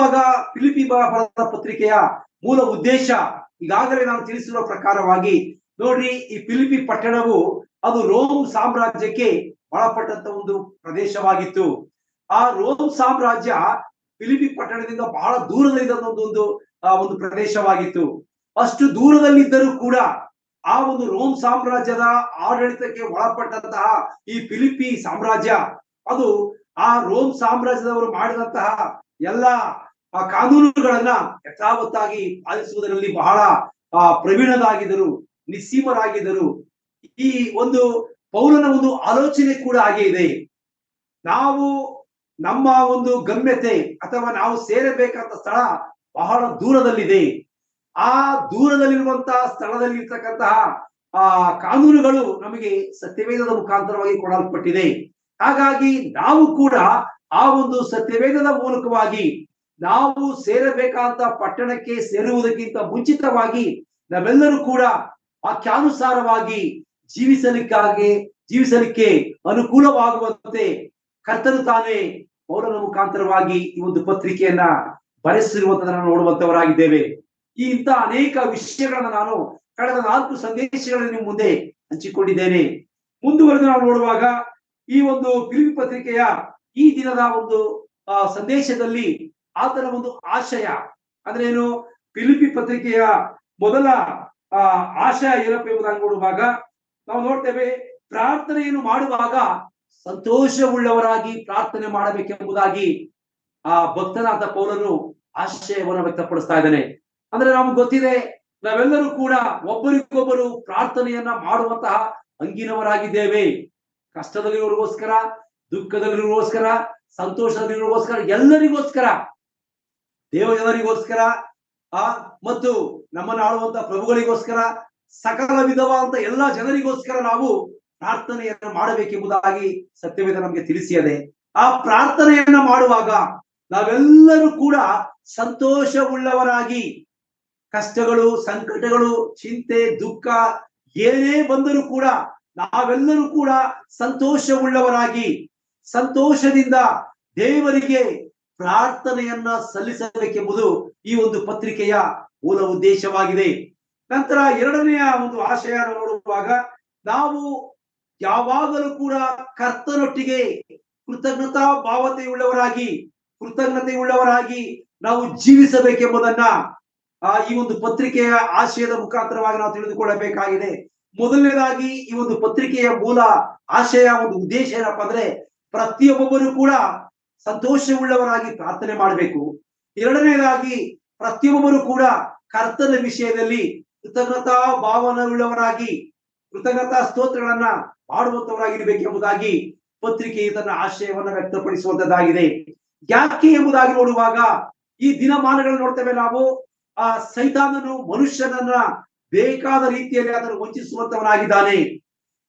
ನೋಡುವಾಗ ಫಿಲಿಪಿ ಬರೆದ ಪತ್ರಿಕೆಯ ಮೂಲ ಉದ್ದೇಶ ಈಗಾಗಲೇ ನಾನು ತಿಳಿಸಿರುವ ಪ್ರಕಾರವಾಗಿ ನೋಡ್ರಿ, ಈ ಫಿಲಿಪಿ ಪಟ್ಟಣವು ಅದು ರೋಮ್ ಸಾಮ್ರಾಜ್ಯಕ್ಕೆ ಒಳಪಟ್ಟಂತ ಒಂದು ಪ್ರದೇಶವಾಗಿತ್ತು. ಆ ರೋಮ್ ಸಾಮ್ರಾಜ್ಯ ಫಿಲಿಪಿ ಪಟ್ಟಣದಿಂದ ಬಹಳ ದೂರದಲ್ಲಿದ್ದ ಒಂದು ಪ್ರದೇಶವಾಗಿತ್ತು. ಅಷ್ಟು ದೂರದಲ್ಲಿದ್ದರೂ ಕೂಡ ಆ ಒಂದು ರೋಮ್ ಸಾಮ್ರಾಜ್ಯದ ಆಡಳಿತಕ್ಕೆ ಒಳಪಟ್ಟಂತಹ ಈ ಫಿಲಿಪಿ ಸಾಮ್ರಾಜ್ಯ ಅದು ಆ ರೋಮ್ ಸಾಮ್ರಾಜ್ಯದವರು ಮಾಡಿದಂತಹ ಎಲ್ಲ ಕಾನೂನುಗಳನ್ನ ಯಥಾವತ್ತಾಗಿ ಪಾಲಿಸುವುದರಲ್ಲಿ ಬಹಳ ಪ್ರವೀಣರಾಗಿದ್ದರು, ನಿಸ್ಸೀಮರಾಗಿದ್ದರು. ಈ ಒಂದು ಪೌಲನ ಒಂದು ಆಲೋಚನೆ ಕೂಡ ಹಾಗೆ ಇದೆ. ನಾವು ನಮ್ಮ ಒಂದು ಗಮ್ಯತೆ ಅಥವಾ ನಾವು ಸೇರಬೇಕಾದ ಸ್ಥಳ ಬಹಳ ದೂರದಲ್ಲಿದೆ. ಆ ದೂರದಲ್ಲಿರುವಂತಹ ಸ್ಥಳದಲ್ಲಿ ಇರ್ತಕ್ಕಂತಹ ಕಾನೂನುಗಳು ನಮಗೆ ಸತ್ಯವೇದದ ಮುಖಾಂತರವಾಗಿ ಕೊಡಲ್ಪಟ್ಟಿದೆ. ಹಾಗಾಗಿ ನಾವು ಕೂಡ ಆ ಒಂದು ಸತ್ಯವೇದದ ಮೂಲಕವಾಗಿ ನಾವು ಸೇರಬೇಕಾದ ಪಟ್ಟಣಕ್ಕೆ ಸೇರುವುದಕ್ಕಿಂತ ಮುಂಚಿತವಾಗಿ ನಾವೆಲ್ಲರೂ ಕೂಡ ವಾಕ್ಯಾನುಸಾರವಾಗಿ ಜೀವಿಸಲಿಕ್ಕೆ ಅನುಕೂಲವಾಗುವಂತೆ ಕರ್ತನು ತಾನೇ ಪೌಲನ ಮುಖಾಂತರವಾಗಿ ಈ ಒಂದು ಪತ್ರಿಕೆಯನ್ನ ಬರೆಸಿರುವಂತದನ್ನು ನೋಡುವಂತವರಾಗಿದ್ದೇವೆ. ಈ ಇಂಥ ಅನೇಕ ವಿಷಯಗಳನ್ನ ನಾನು ಕಳೆದ 4 ಸಂದೇಶಗಳಲ್ಲಿ ನಿಮ್ಮ ಮುಂದೆ ಹಂಚಿಕೊಂಡಿದ್ದೇನೆ. ಮುಂದುವರೆದು ನಾವು ನೋಡುವಾಗ ಈ ಒಂದು ಫಿಲಿಪಿ ಪತ್ರಿಕೆಯ ಈ ದಿನದ ಒಂದು ಸಂದೇಶದಲ್ಲಿ ಆತನ ಒಂದು ಆಶಯ ಅಂದ್ರೆ ಏನು, ಫಿಲಿಪಿ ಪತ್ರಿಕೆಯ ಮೊದಲ ಆಶಯ ಏನಪ್ಪ ಎಂಬುದಾಗಿ ನೋಡುವಾಗ ನಾವು ನೋಡ್ತೇವೆ, ಪ್ರಾರ್ಥನೆಯನ್ನು ಮಾಡುವಾಗ ಸಂತೋಷವುಳ್ಳವರಾಗಿ ಪ್ರಾರ್ಥನೆ ಮಾಡಬೇಕೆಂಬುದಾಗಿ ಆ ಭಕ್ತನಾದ ಪೌಲನು ಆಶಯವನ್ನು ವ್ಯಕ್ತಪಡಿಸ್ತಾ ಇದ್ದಾನೆ. ಅಂದ್ರೆ ನಮ್ಗೆ ಗೊತ್ತಿದೆ, ನಾವೆಲ್ಲರೂ ಕೂಡ ಒಬ್ಬರಿಗೊಬ್ಬರು ಪ್ರಾರ್ಥನೆಯನ್ನ ಮಾಡುವಂತಹ ಅಂಗಿನವರಾಗಿದ್ದೇವೆ. ಕಷ್ಟದಲ್ಲಿರೋರಿಗೋಸ್ಕರ, ದುಃಖದಲ್ಲಿರೋಸ್ಕರ, ಸಂತೋಷದಲ್ಲಿರೋಸ್ಕರ, ಎಲ್ಲರಿಗೋಸ್ಕರ, ದೇವಜನರಿಗೋಸ್ಕರ ಮತ್ತು ನಮ್ಮನ್ನು ಆಳುವಂತ ಪ್ರಭುಗಳಿಗೋಸ್ಕರ, ಸಕಲ ವಿಧವಾದಂತ ಎಲ್ಲಾ ಜನರಿಗೋಸ್ಕರ ನಾವು ಪ್ರಾರ್ಥನೆಯನ್ನ ಮಾಡಬೇಕೆಂಬುದಾಗಿ ಸತ್ಯವೇದ ನಮಗೆ ತಿಳಿಸಿದೆ. ಆ ಪ್ರಾರ್ಥನೆಯನ್ನ ಮಾಡುವಾಗ ನಾವೆಲ್ಲರೂ ಕೂಡ ಸಂತೋಷವುಳ್ಳವರಾಗಿ, ಕಷ್ಟಗಳು, ಸಂಕಟಗಳು, ಚಿಂತೆ, ದುಃಖ ಏನೇ ಬಂದರೂ ಕೂಡ ನಾವೆಲ್ಲರೂ ಕೂಡ ಸಂತೋಷವುಳ್ಳವರಾಗಿ ಸಂತೋಷದಿಂದ ದೇವರಿಗೆ ಪ್ರಾರ್ಥನೆಯನ್ನ ಸಲ್ಲಿಸಬೇಕೆಂಬುದು ಈ ಒಂದು ಪತ್ರಿಕೆಯ ಮೂಲ ಉದ್ದೇಶವಾಗಿದೆ. ನಂತರ ಎರಡನೆಯ ಒಂದು ಆಶಯ ನೋಡುವಾಗ ನಾವು ಯಾವಾಗಲೂ ಕೂಡ ಕರ್ತನೊಟ್ಟಿಗೆ ಕೃತಜ್ಞತೆಯುಳ್ಳವರಾಗಿ ನಾವು ಜೀವಿಸಬೇಕೆಂಬುದನ್ನ ಈ ಒಂದು ಪತ್ರಿಕೆಯ ಆಶಯದ ಮುಖಾಂತರವಾಗಿ ನಾವು ತಿಳಿದುಕೊಳ್ಳಬೇಕಾಗಿದೆ. ಮೊದಲನೇದಾಗಿ ಈ ಒಂದು ಪತ್ರಿಕೆಯ ಮೂಲ ಆಶಯ ಒಂದು ಉದ್ದೇಶ ಏನಪ್ಪಾ ಅಂದ್ರೆ, ಪ್ರತಿಯೊಬ್ಬರು ಕೂಡ ಸಂತೋಷವುಳ್ಳವರಾಗಿ ಪ್ರಾರ್ಥನೆ ಮಾಡಬೇಕು. ಎರಡನೇದಾಗಿ ಪ್ರತಿಯೊಬ್ಬರು ಕೂಡ ಕರ್ತನ ವಿಷಯದಲ್ಲಿ ಕೃತಜ್ಞತಾ ಭಾವನೆಯುಳ್ಳವರಾಗಿ ಕೃತಜ್ಞತಾ ಸ್ತೋತ್ರಗಳನ್ನ ಮಾಡುವಂತವರಾಗಿರ್ಬೇಕೆಂಬುದಾಗಿ ಪತ್ರಿಕೆ ತನ್ನ ಆಶಯವನ್ನ ವ್ಯಕ್ತಪಡಿಸುವಂತದ್ದಾಗಿದೆ. ಯಾಕೆ ಎಂಬುದಾಗಿ ನೋಡುವಾಗ ಈ ದಿನಮಾನಗಳನ್ನು ನೋಡ್ತೇವೆ ನಾವು, ಆ ಸೈತಾನನು ಮನುಷ್ಯನನ್ನ ಬೇಕಾದ ರೀತಿಯಲ್ಲಿ ಅದನ್ನು ವಂಚಿಸುವಂತವನಾಗಿದ್ದಾನೆ.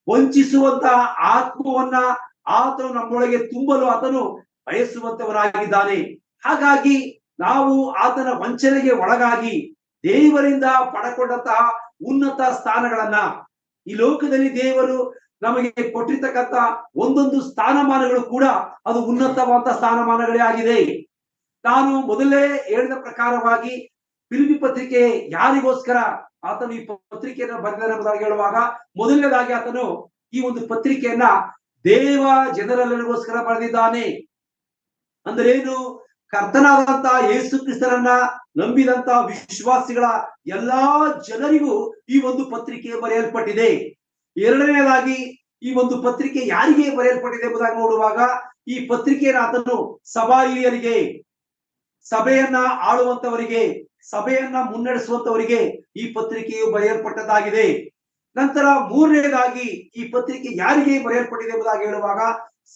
ವಂಚಿಸುವಂತ ಆತ್ಮವನ್ನ ಆತನು ನಮ್ಮೊಳಗೆ ತುಂಬಲು ಆತನು ಬಯಸುವಂತವನಾಗಿದ್ದಾನೆ. ಹಾಗಾಗಿ ನಾವು ಆತನ ವಂಚನೆಗೆ ಒಳಗಾಗಿ ದೇವರಿಂದ ಪಡಕೊಂಡಂತಹ ಉನ್ನತ ಸ್ಥಾನಗಳನ್ನ, ಈ ಲೋಕದಲ್ಲಿ ದೇವರು ನಮಗೆ ಕೊಟ್ಟಿರ್ತಕ್ಕಂಥ ಒಂದೊಂದು ಸ್ಥಾನಮಾನಗಳು ಕೂಡ ಅದು ಉನ್ನತವಾದ ಸ್ಥಾನಮಾನಗಳೇ ಆಗಿದೆ. ನಾನು ಮೊದಲೇ ಹೇಳಿದ ಪ್ರಕಾರವಾಗಿ ಫಿಲಿಪಿ ಪತ್ರಿಕೆ ಯಾರಿಗೋಸ್ಕರ ಆತನು ಈ ಪತ್ರಿಕೆಯನ್ನು ಬರೆದಿದ್ದಾನೆ ಎಂಬುದಾಗಿ ಹೇಳುವಾಗ, ಮೊದಲನೇದಾಗಿ ಆತನು ಈ ಒಂದು ಪತ್ರಿಕೆಯನ್ನ ದೇವ ಜನರೆಲ್ಲರಿಗೋಸ್ಕರ ಬರೆದಿದ್ದಾನೆ. ಅಂದ್ರೆ ಏನು, ಕರ್ತನಾದಂತ ಯೇಸು ಕ್ರಿಸ್ತನನ್ನ ನಂಬಿದಂತ ವಿಶ್ವಾಸಿಗಳ ಎಲ್ಲಾ ಜನರಿಗೂ ಈ ಒಂದು ಪತ್ರಿಕೆ ಬರೆಯಲ್ಪಟ್ಟಿದೆ. ಎರಡನೇದಾಗಿ ಈ ಒಂದು ಪತ್ರಿಕೆ ಯಾರಿಗೆ ಬರೆಯಲ್ಪಟ್ಟಿದೆ ಎಂಬುದಾಗಿ ನೋಡುವಾಗ, ಈ ಪತ್ರಿಕೆಯನ್ನು ಆತನು ಸಭಾ ಹಿರಿಯರಿಗೆ, ಸಭೆಯನ್ನ ಆಳುವಂತವರಿಗೆ, ಸಭೆಯನ್ನ ಮುನ್ನಡೆಸುವಂತವರಿಗೆ ಈ ಪತ್ರಿಕೆಯು ಬರೆಯಲ್ಪಟ್ಟದ್ದಾಗಿದೆ. ನಂತರ ಮೂರನೇದಾಗಿ ಈ ಪತ್ರಿಕೆ ಯಾರಿಗೆ ಬರೆಯಲ್ಪಟ್ಟಿದೆ ಎಂಬುದಾಗಿ ಹೇಳುವಾಗ,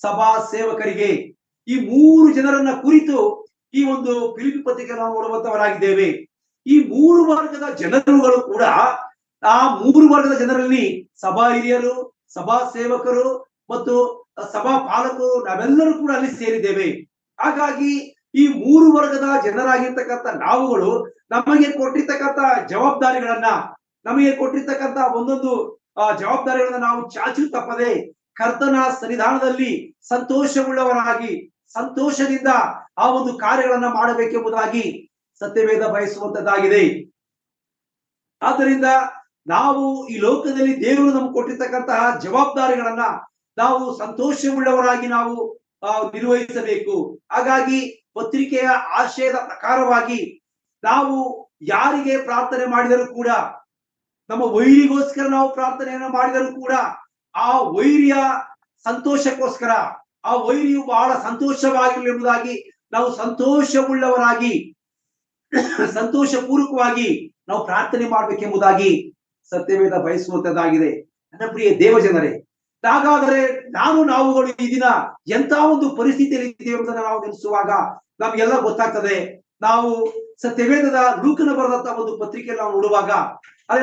ಸಭಾ ಸೇವಕರಿಗೆ. ಈ 3 ಜನರನ್ನ ಕುರಿತು ಈ ಒಂದು ಫಿಲಿಪಿ ಪತ್ರಿಕೆ ನಾವು ನೋಡುವಂತವರಾಗಿದ್ದೇವೆ. ಈ 3 ವರ್ಗದ ಜನರುಗಳು ಕೂಡ, ಆ 3 ವರ್ಗದ ಜನರಲ್ಲಿ ಸಭಾ ಹಿರಿಯರು, ಸಭಾ ಸೇವಕರು ಮತ್ತು ಸಭಾ ಪಾಲಕರು ನಾವೆಲ್ಲರೂ ಕೂಡ ಅಲ್ಲಿ ಸೇರಿದ್ದೇವೆ. ಹಾಗಾಗಿ ಈ 3 ವರ್ಗದ ಜನರಾಗಿರ್ತಕ್ಕಂಥ ನಾವುಗಳು ನಮಗೆ ಕೊಟ್ಟಿರ್ತಕ್ಕಂಥ ಜವಾಬ್ದಾರಿಗಳನ್ನ, ನಮಗೆ ಕೊಟ್ಟಿರ್ತಕ್ಕಂಥ ಒಂದೊಂದು ಜವಾಬ್ದಾರಿಗಳನ್ನ ನಾವು ಚಾಚು ತಪ್ಪದೆ ಕರ್ತನ ಸನ್ನಿಧಾನದಲ್ಲಿ ಸಂತೋಷವುಳ್ಳವರಾಗಿ ಸಂತೋಷದಿಂದ ಆ ಒಂದು ಕಾರ್ಯಗಳನ್ನ ಮಾಡಬೇಕೆಂಬುದಾಗಿ ಸತ್ಯವೇದ ಬಯಸುವಂತದ್ದಾಗಿದೆ. ಆದ್ದರಿಂದ ನಾವು ಈ ಲೋಕದಲ್ಲಿ ದೇವರು ನಮ್ಗೆ ಕೊಟ್ಟಿರ್ತಕ್ಕಂತಹ ಜವಾಬ್ದಾರಿಗಳನ್ನ ನಾವು ಸಂತೋಷವುಳ್ಳವರಾಗಿ ನಾವು ನಿರ್ವಹಿಸಬೇಕು. ಹಾಗಾಗಿ ಪತ್ರಿಕೆಯ ಆಶಯದ ಪ್ರಕಾರವಾಗಿ ನಾವು ಯಾರಿಗೆ ಪ್ರಾರ್ಥನೆ ಮಾಡಿದರೂ ಕೂಡ, ನಮ್ಮ ವೈರಿಗೋಸ್ಕರ ನಾವು ಪ್ರಾರ್ಥನೆಯನ್ನು ಮಾಡಿದರೂ ಕೂಡ, ಆ ವೈರಿಯ ಸಂತೋಷಕ್ಕೋಸ್ಕರ ಆ ವೈರಿಯು ಬಹಳ ಸಂತೋಷವಾಗಿರಲಿ ಎಂಬುದಾಗಿ ನಾವು ಸಂತೋಷವುಳ್ಳವರಾಗಿ ಸಂತೋಷ ಪೂರ್ವಕವಾಗಿ ನಾವು ಪ್ರಾರ್ಥನೆ ಮಾಡಬೇಕೆಂಬುದಾಗಿ ಸತ್ಯವೇದ ಬಯಸುವಂತದ್ದಾಗಿದೆ. ನನ್ನ ಪ್ರಿಯ ದೇವಜನರೇ, ಹಾಗಾದರೆ ನಾವುಗಳು ಈ ದಿನ ಎಂತ ಒಂದು ಪರಿಸ್ಥಿತಿಯಲ್ಲಿ ಇದ್ದೇವೆ ಎಂಬುದನ್ನು ನಾವು ನೆನೆಸುವಾಗ ನಮ್ಗೆಲ್ಲ ಗೊತ್ತಾಗ್ತದೆ. ನಾವು ಸತ್ಯವೇದದ ಲೂಕನ ಬರೆದಂತ ಒಂದು ಪತ್ರಿಕೆಯಲ್ಲಿ ನಾವು ನೋಡುವಾಗ, ಅದೇ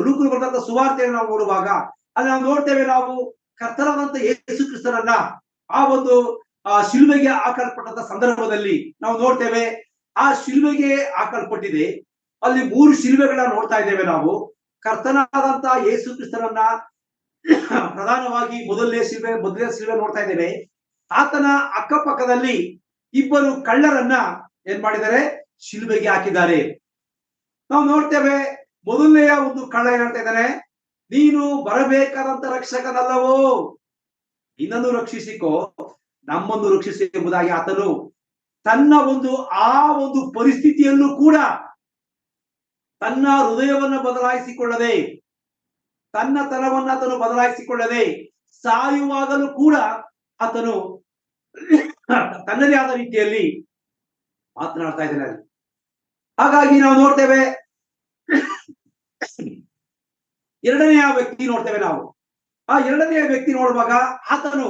ಲೂಕನ ಬರೆದಂತ ಸುವಾರ್ತೆಯನ್ನು ನಾವು ನೋಡುವಾಗ ಅಲ್ಲಿ ನಾವು ನೋಡ್ತೇವೆ, ನಾವು ಕರ್ತನಾದಂತ ಯೇಸು ಕ್ರಿಸ್ತನನ್ನ ಆ ಒಂದು ಶಿಲುಬೆಗೆ ಹಾಕಲ್ಪಟ್ಟಂತ ಸಂದರ್ಭದಲ್ಲಿ ನಾವು ನೋಡ್ತೇವೆ, ಆ ಶಿಲುಬೆಗೆ ಹಾಕಲ್ಪಟ್ಟಿದೆ. ಅಲ್ಲಿ 3 ಶಿಲುಬೆಗಳನ್ನ ನೋಡ್ತಾ ಇದ್ದೇವೆ ನಾವು. ಕರ್ತನಾದಂತ ಯೇಸು ಕ್ರಿಸ್ತನನ್ನ ಪ್ರಧಾನವಾಗಿ ಮೊದಲನೇ ಶಿಲುಬೆ ನೋಡ್ತಾ ಇದ್ದೇವೆ. ಆತನ ಅಕ್ಕಪಕ್ಕದಲ್ಲಿ 2 ಕಳ್ಳರನ್ನ ಏನ್ ಮಾಡಿದ್ದಾರೆ, ಶಿಲುಬೆಗೆ ಹಾಕಿದ್ದಾರೆ. ನಾವು ನೋಡ್ತೇವೆ, ಮೊದಲನೆಯ ಒಂದು ಕಳ್ಳ ಏನ್ ಹೇಳ್ತಾ ಇದ್ದಾನೆ, ನೀನು ಬರಬೇಕಾದಂತ ರಕ್ಷಕನಲ್ಲವೋ, ನಿನ್ನನ್ನು ರಕ್ಷಿಸಿಕೋ, ನಮ್ಮನ್ನು ರಕ್ಷಿಸಿ ಎಂಬುದಾಗಿ ಆತನು ತನ್ನ ಆ ಒಂದು ಪರಿಸ್ಥಿತಿಯಲ್ಲೂ ಕೂಡ ತನ್ನ ಹೃದಯವನ್ನ ಬದಲಾಯಿಸಿಕೊಳ್ಳದೆ, ತನ್ನ ತನವನ್ನ ಆತನು ಬದಲಾಯಿಸಿಕೊಳ್ಳದೆ, ಸಾಯುವಾಗಲೂ ಕೂಡ ಆತನು ತನ್ನದೇ ಆದ ರೀತಿಯಲ್ಲಿ ಮಾತನಾಡ್ತಾ ಇದ್ದಾನೆ. ಹಾಗಾಗಿ ನಾವು ನೋಡ್ತೇವೆ, ಎರಡನೆಯ ವ್ಯಕ್ತಿ ನೋಡ್ತೇವೆ ನಾವು. ಆ ಎರಡನೆಯ ವ್ಯಕ್ತಿ ನೋಡುವಾಗ ಆತನು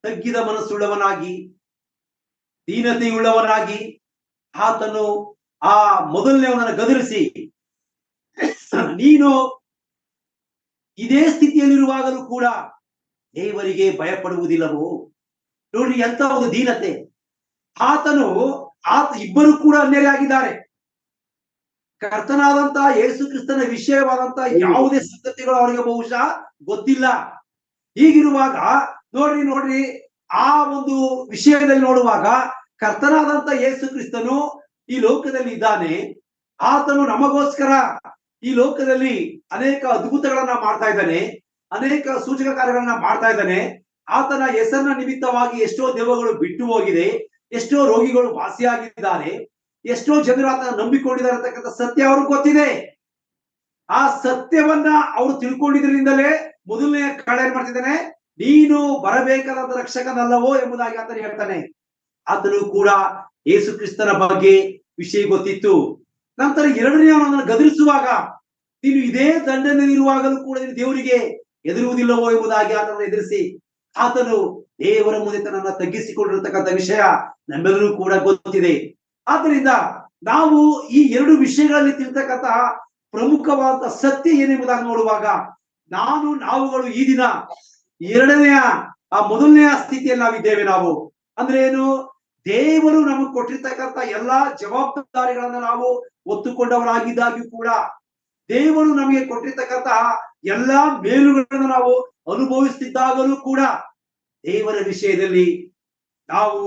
ತಗ್ಗಿದ ಮನಸ್ಸುಳ್ಳವನಾಗಿ, ದೀನತೆಯುಳ್ಳವನಾಗಿ ಆತನು ಆ ಮೊದಲನೆಯವನನ್ನು ಗದರಿಸಿ, ನೀನು ಇದೇ ಸ್ಥಿತಿಯಲ್ಲಿರುವಾಗಲೂ ಕೂಡ ದೇವರಿಗೆ ಭಯಪಡುವುದಿಲ್ಲವೋ. ನೋಡಿ ಎಂತ ಒಂದು ದೀನತೆ. ಇಬ್ಬರು ಕೂಡ ಅನ್ಯರಾಗಿದ್ದಾರೆ. ಕರ್ತನಾದಂತ ಯೇಸು ಕ್ರಿಸ್ತನ ವಿಷಯವಾದಂತ ಯಾವುದೇ ಸಂಗತಿಗಳು ಅವರಿಗೆ ಬಹುಶಃ ಗೊತ್ತಿಲ್ಲ. ಹೀಗಿರುವಾಗ ನೋಡ್ರಿ ಆ ಒಂದು ವಿಷಯದಲ್ಲಿ ನೋಡುವಾಗ ಕರ್ತನಾದಂತ ಯೇಸು ಕ್ರಿಸ್ತನು ಈ ಲೋಕದಲ್ಲಿ ಇದ್ದಾನೆ. ಆತನು ನಮಗೋಸ್ಕರ ಈ ಲೋಕದಲ್ಲಿ ಅನೇಕ ಅದ್ಭುತಗಳನ್ನ ಮಾಡ್ತಾ ಇದ್ದಾನೆ, ಅನೇಕ ಸೂಚಕ ಕಾರ್ಯಗಳನ್ನ ಮಾಡ್ತಾ ಇದ್ದಾನೆ. ಆತನ ಹೆಸರಿನ ನಿಮಿತ್ತವಾಗಿ ಎಷ್ಟೋ ದೆವ್ವಗಳು ಬಿಟ್ಟು ಹೋಗಿದೆ, ಎಷ್ಟೋ ರೋಗಿಗಳು ವಾಸಿಯಾಗಿದ್ದಾರೆ, ಎಷ್ಟೋ ಜನರು ಆತನ ನಂಬಿಕೊಂಡಿದ್ದಾರೆ ಅಂತಕ್ಕಂಥ ಸತ್ಯ ಅವ್ರಿಗೆ ಗೊತ್ತಿದೆ. ಆ ಸತ್ಯವನ್ನ ಅವರು ತಿಳ್ಕೊಂಡಿದ್ರಿಂದಲೇ ಮೊದಲನೆಯ ಕಳ್ಳ ಏನ್ ಮಾಡ್ತಿದ್ದಾನೆ, ನೀನು ಬರಬೇಕಾದಂತ ರಕ್ಷಕನಲ್ಲವೋ ಎಂಬುದಾಗಿ ಆತನು ಹೇಳ್ತಾನೆ. ಆತನು ಕೂಡ ಯೇಸು ಕ್ರಿಸ್ತನ ಬಗ್ಗೆ ವಿಷಯ ಗೊತ್ತಿತ್ತು. ನಂತರ ಎರಡನೆಯವನನ್ನು ಗದರಿಸುವಾಗ, ನೀನು ಇದೇ ದಂಡನೆಯಲ್ಲಿರುವಾಗಲೂ ಕೂಡ ನೀನು ದೇವರಿಗೆ ಹೆದರುವುದಿಲ್ಲವೋ ಎಂಬುದಾಗಿ ಆತನನ್ನು ಎದುರಿಸಿ, ಆತನು ದೇವರ ಮುಂದೆ ತನ್ನನ್ನು ತಗ್ಗಿಸಿಕೊಂಡಿರತಕ್ಕಂಥ ವಿಷಯ ನಮ್ಮೆಲ್ಲರೂ ಕೂಡ ಗೊತ್ತಿದೆ. ಆದ್ದರಿಂದ ನಾವು ಈ 2 ವಿಷಯಗಳಲ್ಲಿ ತಿಳ್ತಕ್ಕಂತಹ ಪ್ರಮುಖವಾದ ಸತ್ಯ ಏನೆಂಬುದಾಗಿ ನೋಡುವಾಗ, ನಾವುಗಳು ಈ ದಿನ ಎರಡನೆಯ ಮೊದಲನೆಯ ಸ್ಥಿತಿಯಲ್ಲಿ ನಾವಿದ್ದೇವೆ. ನಾವು ಅಂದ್ರೆ ಏನು, ದೇವರು ನಮಗೆ ಕೊಟ್ಟಿರ್ತಕ್ಕಂಥ ಎಲ್ಲಾ ಜವಾಬ್ದಾರಿಗಳನ್ನ ನಾವು ಒತ್ತುಕೊಂಡವರಾಗಿದ್ದಾಗ್ಯೂ ಕೂಡ, ದೇವರು ನಮಗೆ ಕೊಟ್ಟಿರ್ತಕ್ಕಂತಹ ಎಲ್ಲಾ ಮೇಲುಗಳನ್ನು ನಾವು ಅನುಭವಿಸುತ್ತಿದ್ದಾಗಲೂ ಕೂಡ ದೇವರ ವಿಷಯದಲ್ಲಿ ನಾವು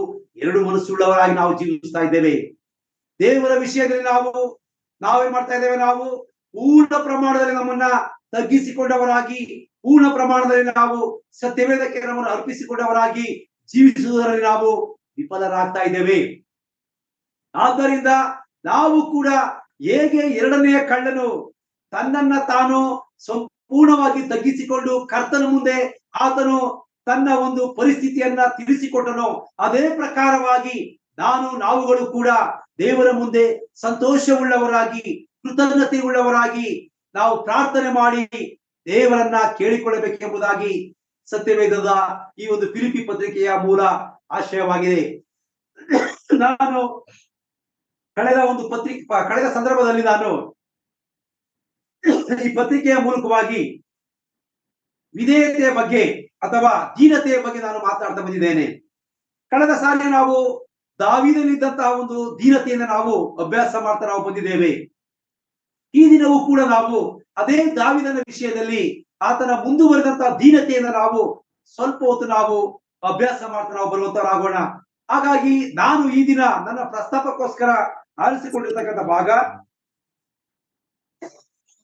2 ಮನಸ್ಸುಳ್ಳವರಾಗಿ ನಾವು ಜೀವಿಸ್ತಾ ಇದ್ದೇವೆ. ದೇವರ ವಿಷಯದಲ್ಲಿ ನಾವೇನ್ ಮಾಡ್ತಾ ಇದ್ದೇವೆ, ನಾವು ಪೂರ್ಣ ಪ್ರಮಾಣದಲ್ಲಿ ನಮ್ಮನ್ನ ತಗ್ಗಿಸಿಕೊಂಡವರಾಗಿ, ಪೂರ್ಣ ಪ್ರಮಾಣದಲ್ಲಿ ನಾವು ಸತ್ಯವೇದಕ್ಕೆ ನಮ್ಮನ್ನು ಅರ್ಪಿಸಿಕೊಂಡವರಾಗಿ ಜೀವಿಸುವುದರಲ್ಲಿ ನಾವು ವಿಫಲರಾಗ್ತಾ ಇದ್ದೇವೆ. ಆದ್ದರಿಂದ ನಾವು ಕೂಡ ಹೇಗೆ ಎರಡನೆಯ ಕಳ್ಳನು ತನ್ನನ್ನ ತಾನು ಸಂಪೂರ್ಣವಾಗಿ ತಗ್ಗಿಸಿಕೊಂಡು ಕರ್ತನ ಮುಂದೆ ಆತನು ತನ್ನ ಒಂದು ಪರಿಸ್ಥಿತಿಯನ್ನ ತಿಳಿಸಿಕೊಟ್ಟನೋ, ಅದೇ ಪ್ರಕಾರವಾಗಿ ನಾವುಗಳು ಕೂಡ ದೇವರ ಮುಂದೆ ಸಂತೋಷವುಳ್ಳವರಾಗಿ, ಕೃತಜ್ಞತೆ ಉಳ್ಳವರಾಗಿ ನಾವು ಪ್ರಾರ್ಥನೆ ಮಾಡಿ ದೇವರನ್ನ ಕೇಳಿಕೊಳ್ಳಬೇಕೆಂಬುದಾಗಿ ಸತ್ಯವೇದದ ಈ ಒಂದು ಫಿಲಿಪ್ಪಿ ಪತ್ರಿಕೆಯ ಮೂಲ ಆಶಯವಾಗಿದೆ. ನಾನು ಕಳೆದ ಸಂದರ್ಭದಲ್ಲಿ ನಾನು ಈ ಪತ್ರಿಕೆಯ ಮೂಲಕವಾಗಿ ವಿಧೇಯತೆಯ ಬಗ್ಗೆ ಅಥವಾ ದೀನತೆಯ ಬಗ್ಗೆ ನಾನು ಮಾತಾಡ್ತಾ ಬಂದಿದ್ದೇನೆ. ಕಳೆದ ಸಾರಿ ನಾವು ದಾವೀದನಿದ್ದಂತಹ ಒಂದು ದೀನತೆಯನ್ನು ನಾವು ಅಭ್ಯಾಸ ಮಾಡ್ತಾ ನಾವು ಬಂದಿದ್ದೇವೆ. ಈ ದಿನವೂ ಕೂಡ ನಾವು ಅದೇ ದಾವೀದನ ವಿಷಯದಲ್ಲಿ ಆತನ ಮುಂದುವರೆದಂತಹ ದೀನತೆಯನ್ನು ನಾವು ಸ್ವಲ್ಪ ಹೊತ್ತು ನಾವು ಅಭ್ಯಾಸ ಮಾಡ್ತಾ ನಾವು ಬರುವಂತವರಾಗೋಣ. ಹಾಗಾಗಿ ನಾನು ಈ ದಿನ ನನ್ನ ಪ್ರಸ್ತಾಪಕ್ಕೋಸ್ಕರ ಆರಿಸಿಕೊಂಡಿರ್ತಕ್ಕಂಥ ಭಾಗ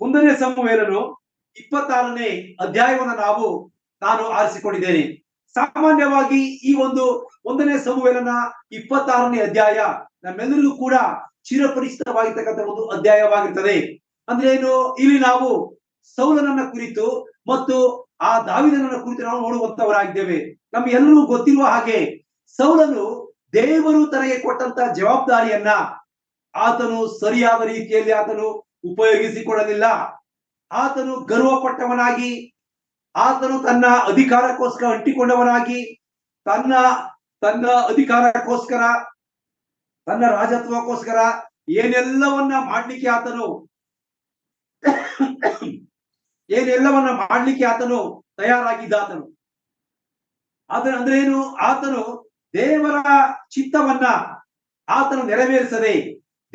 1ನೇ ಸಮುವೇಲನು 26ನೇ ಅಧ್ಯಾಯವನ್ನು ನಾನು ಆರಿಸಿಕೊಂಡಿದ್ದೇನೆ. ಸಾಮಾನ್ಯವಾಗಿ ಈ ಒಂದು 1ನೇ ಸಮುವೇಲನ 26ನೇ ಅಧ್ಯಾಯ ನಮ್ಮೆಲ್ಲರಿಗೂ ಕೂಡ ಚಿರಪರಿಚಿತವಾಗಿರ್ತಕ್ಕಂಥ ಒಂದು ಅಧ್ಯಾಯವಾಗಿರ್ತದೆ. ಅಂದ್ರೆ ಏನು, ಇಲ್ಲಿ ನಾವು ಸೌಲನನ್ನ ಕುರಿತು ಮತ್ತು ಆ ದಾವೀದನನ್ನ ಕುರಿತು ನಾವು ನೋಡುವಂತವರಾಗಿದ್ದೇವೆ. ನಮ್ಗೆಲ್ಲರಿಗೂ ಗೊತ್ತಿರುವ ಹಾಗೆ ಸೌಲನು ದೇವರು ತನಗೆ ಕೊಟ್ಟಂತ ಜವಾಬ್ದಾರಿಯನ್ನ ಆತನು ಸರಿಯಾದ ರೀತಿಯಲ್ಲಿ ಆತನು ಉಪಯೋಗಿಸಿಕೊಳ್ಳಲಿಲ್ಲ. ಆತನು ಗರ್ವಪಟ್ಟವನಾಗಿ, ಆತನು ತನ್ನ ಅಧಿಕಾರಕ್ಕೋಸ್ಕರ ಅಂಟಿಕೊಂಡವನಾಗಿ, ತನ್ನ ಅಧಿಕಾರಕ್ಕೋಸ್ಕರ, ತನ್ನ ರಾಜತ್ವಕ್ಕೋಸ್ಕರ ಏನೆಲ್ಲವನ್ನ ಮಾಡ್ಲಿಕ್ಕೆ ಆತನು ತಯಾರಾಗಿದ್ದಾತನು. ಅಂದ್ರೆ ಏನು, ಆತನು ದೇವರ ಚಿತ್ತವನ್ನ ಆತನು ನೆರವೇರಿಸದೆ,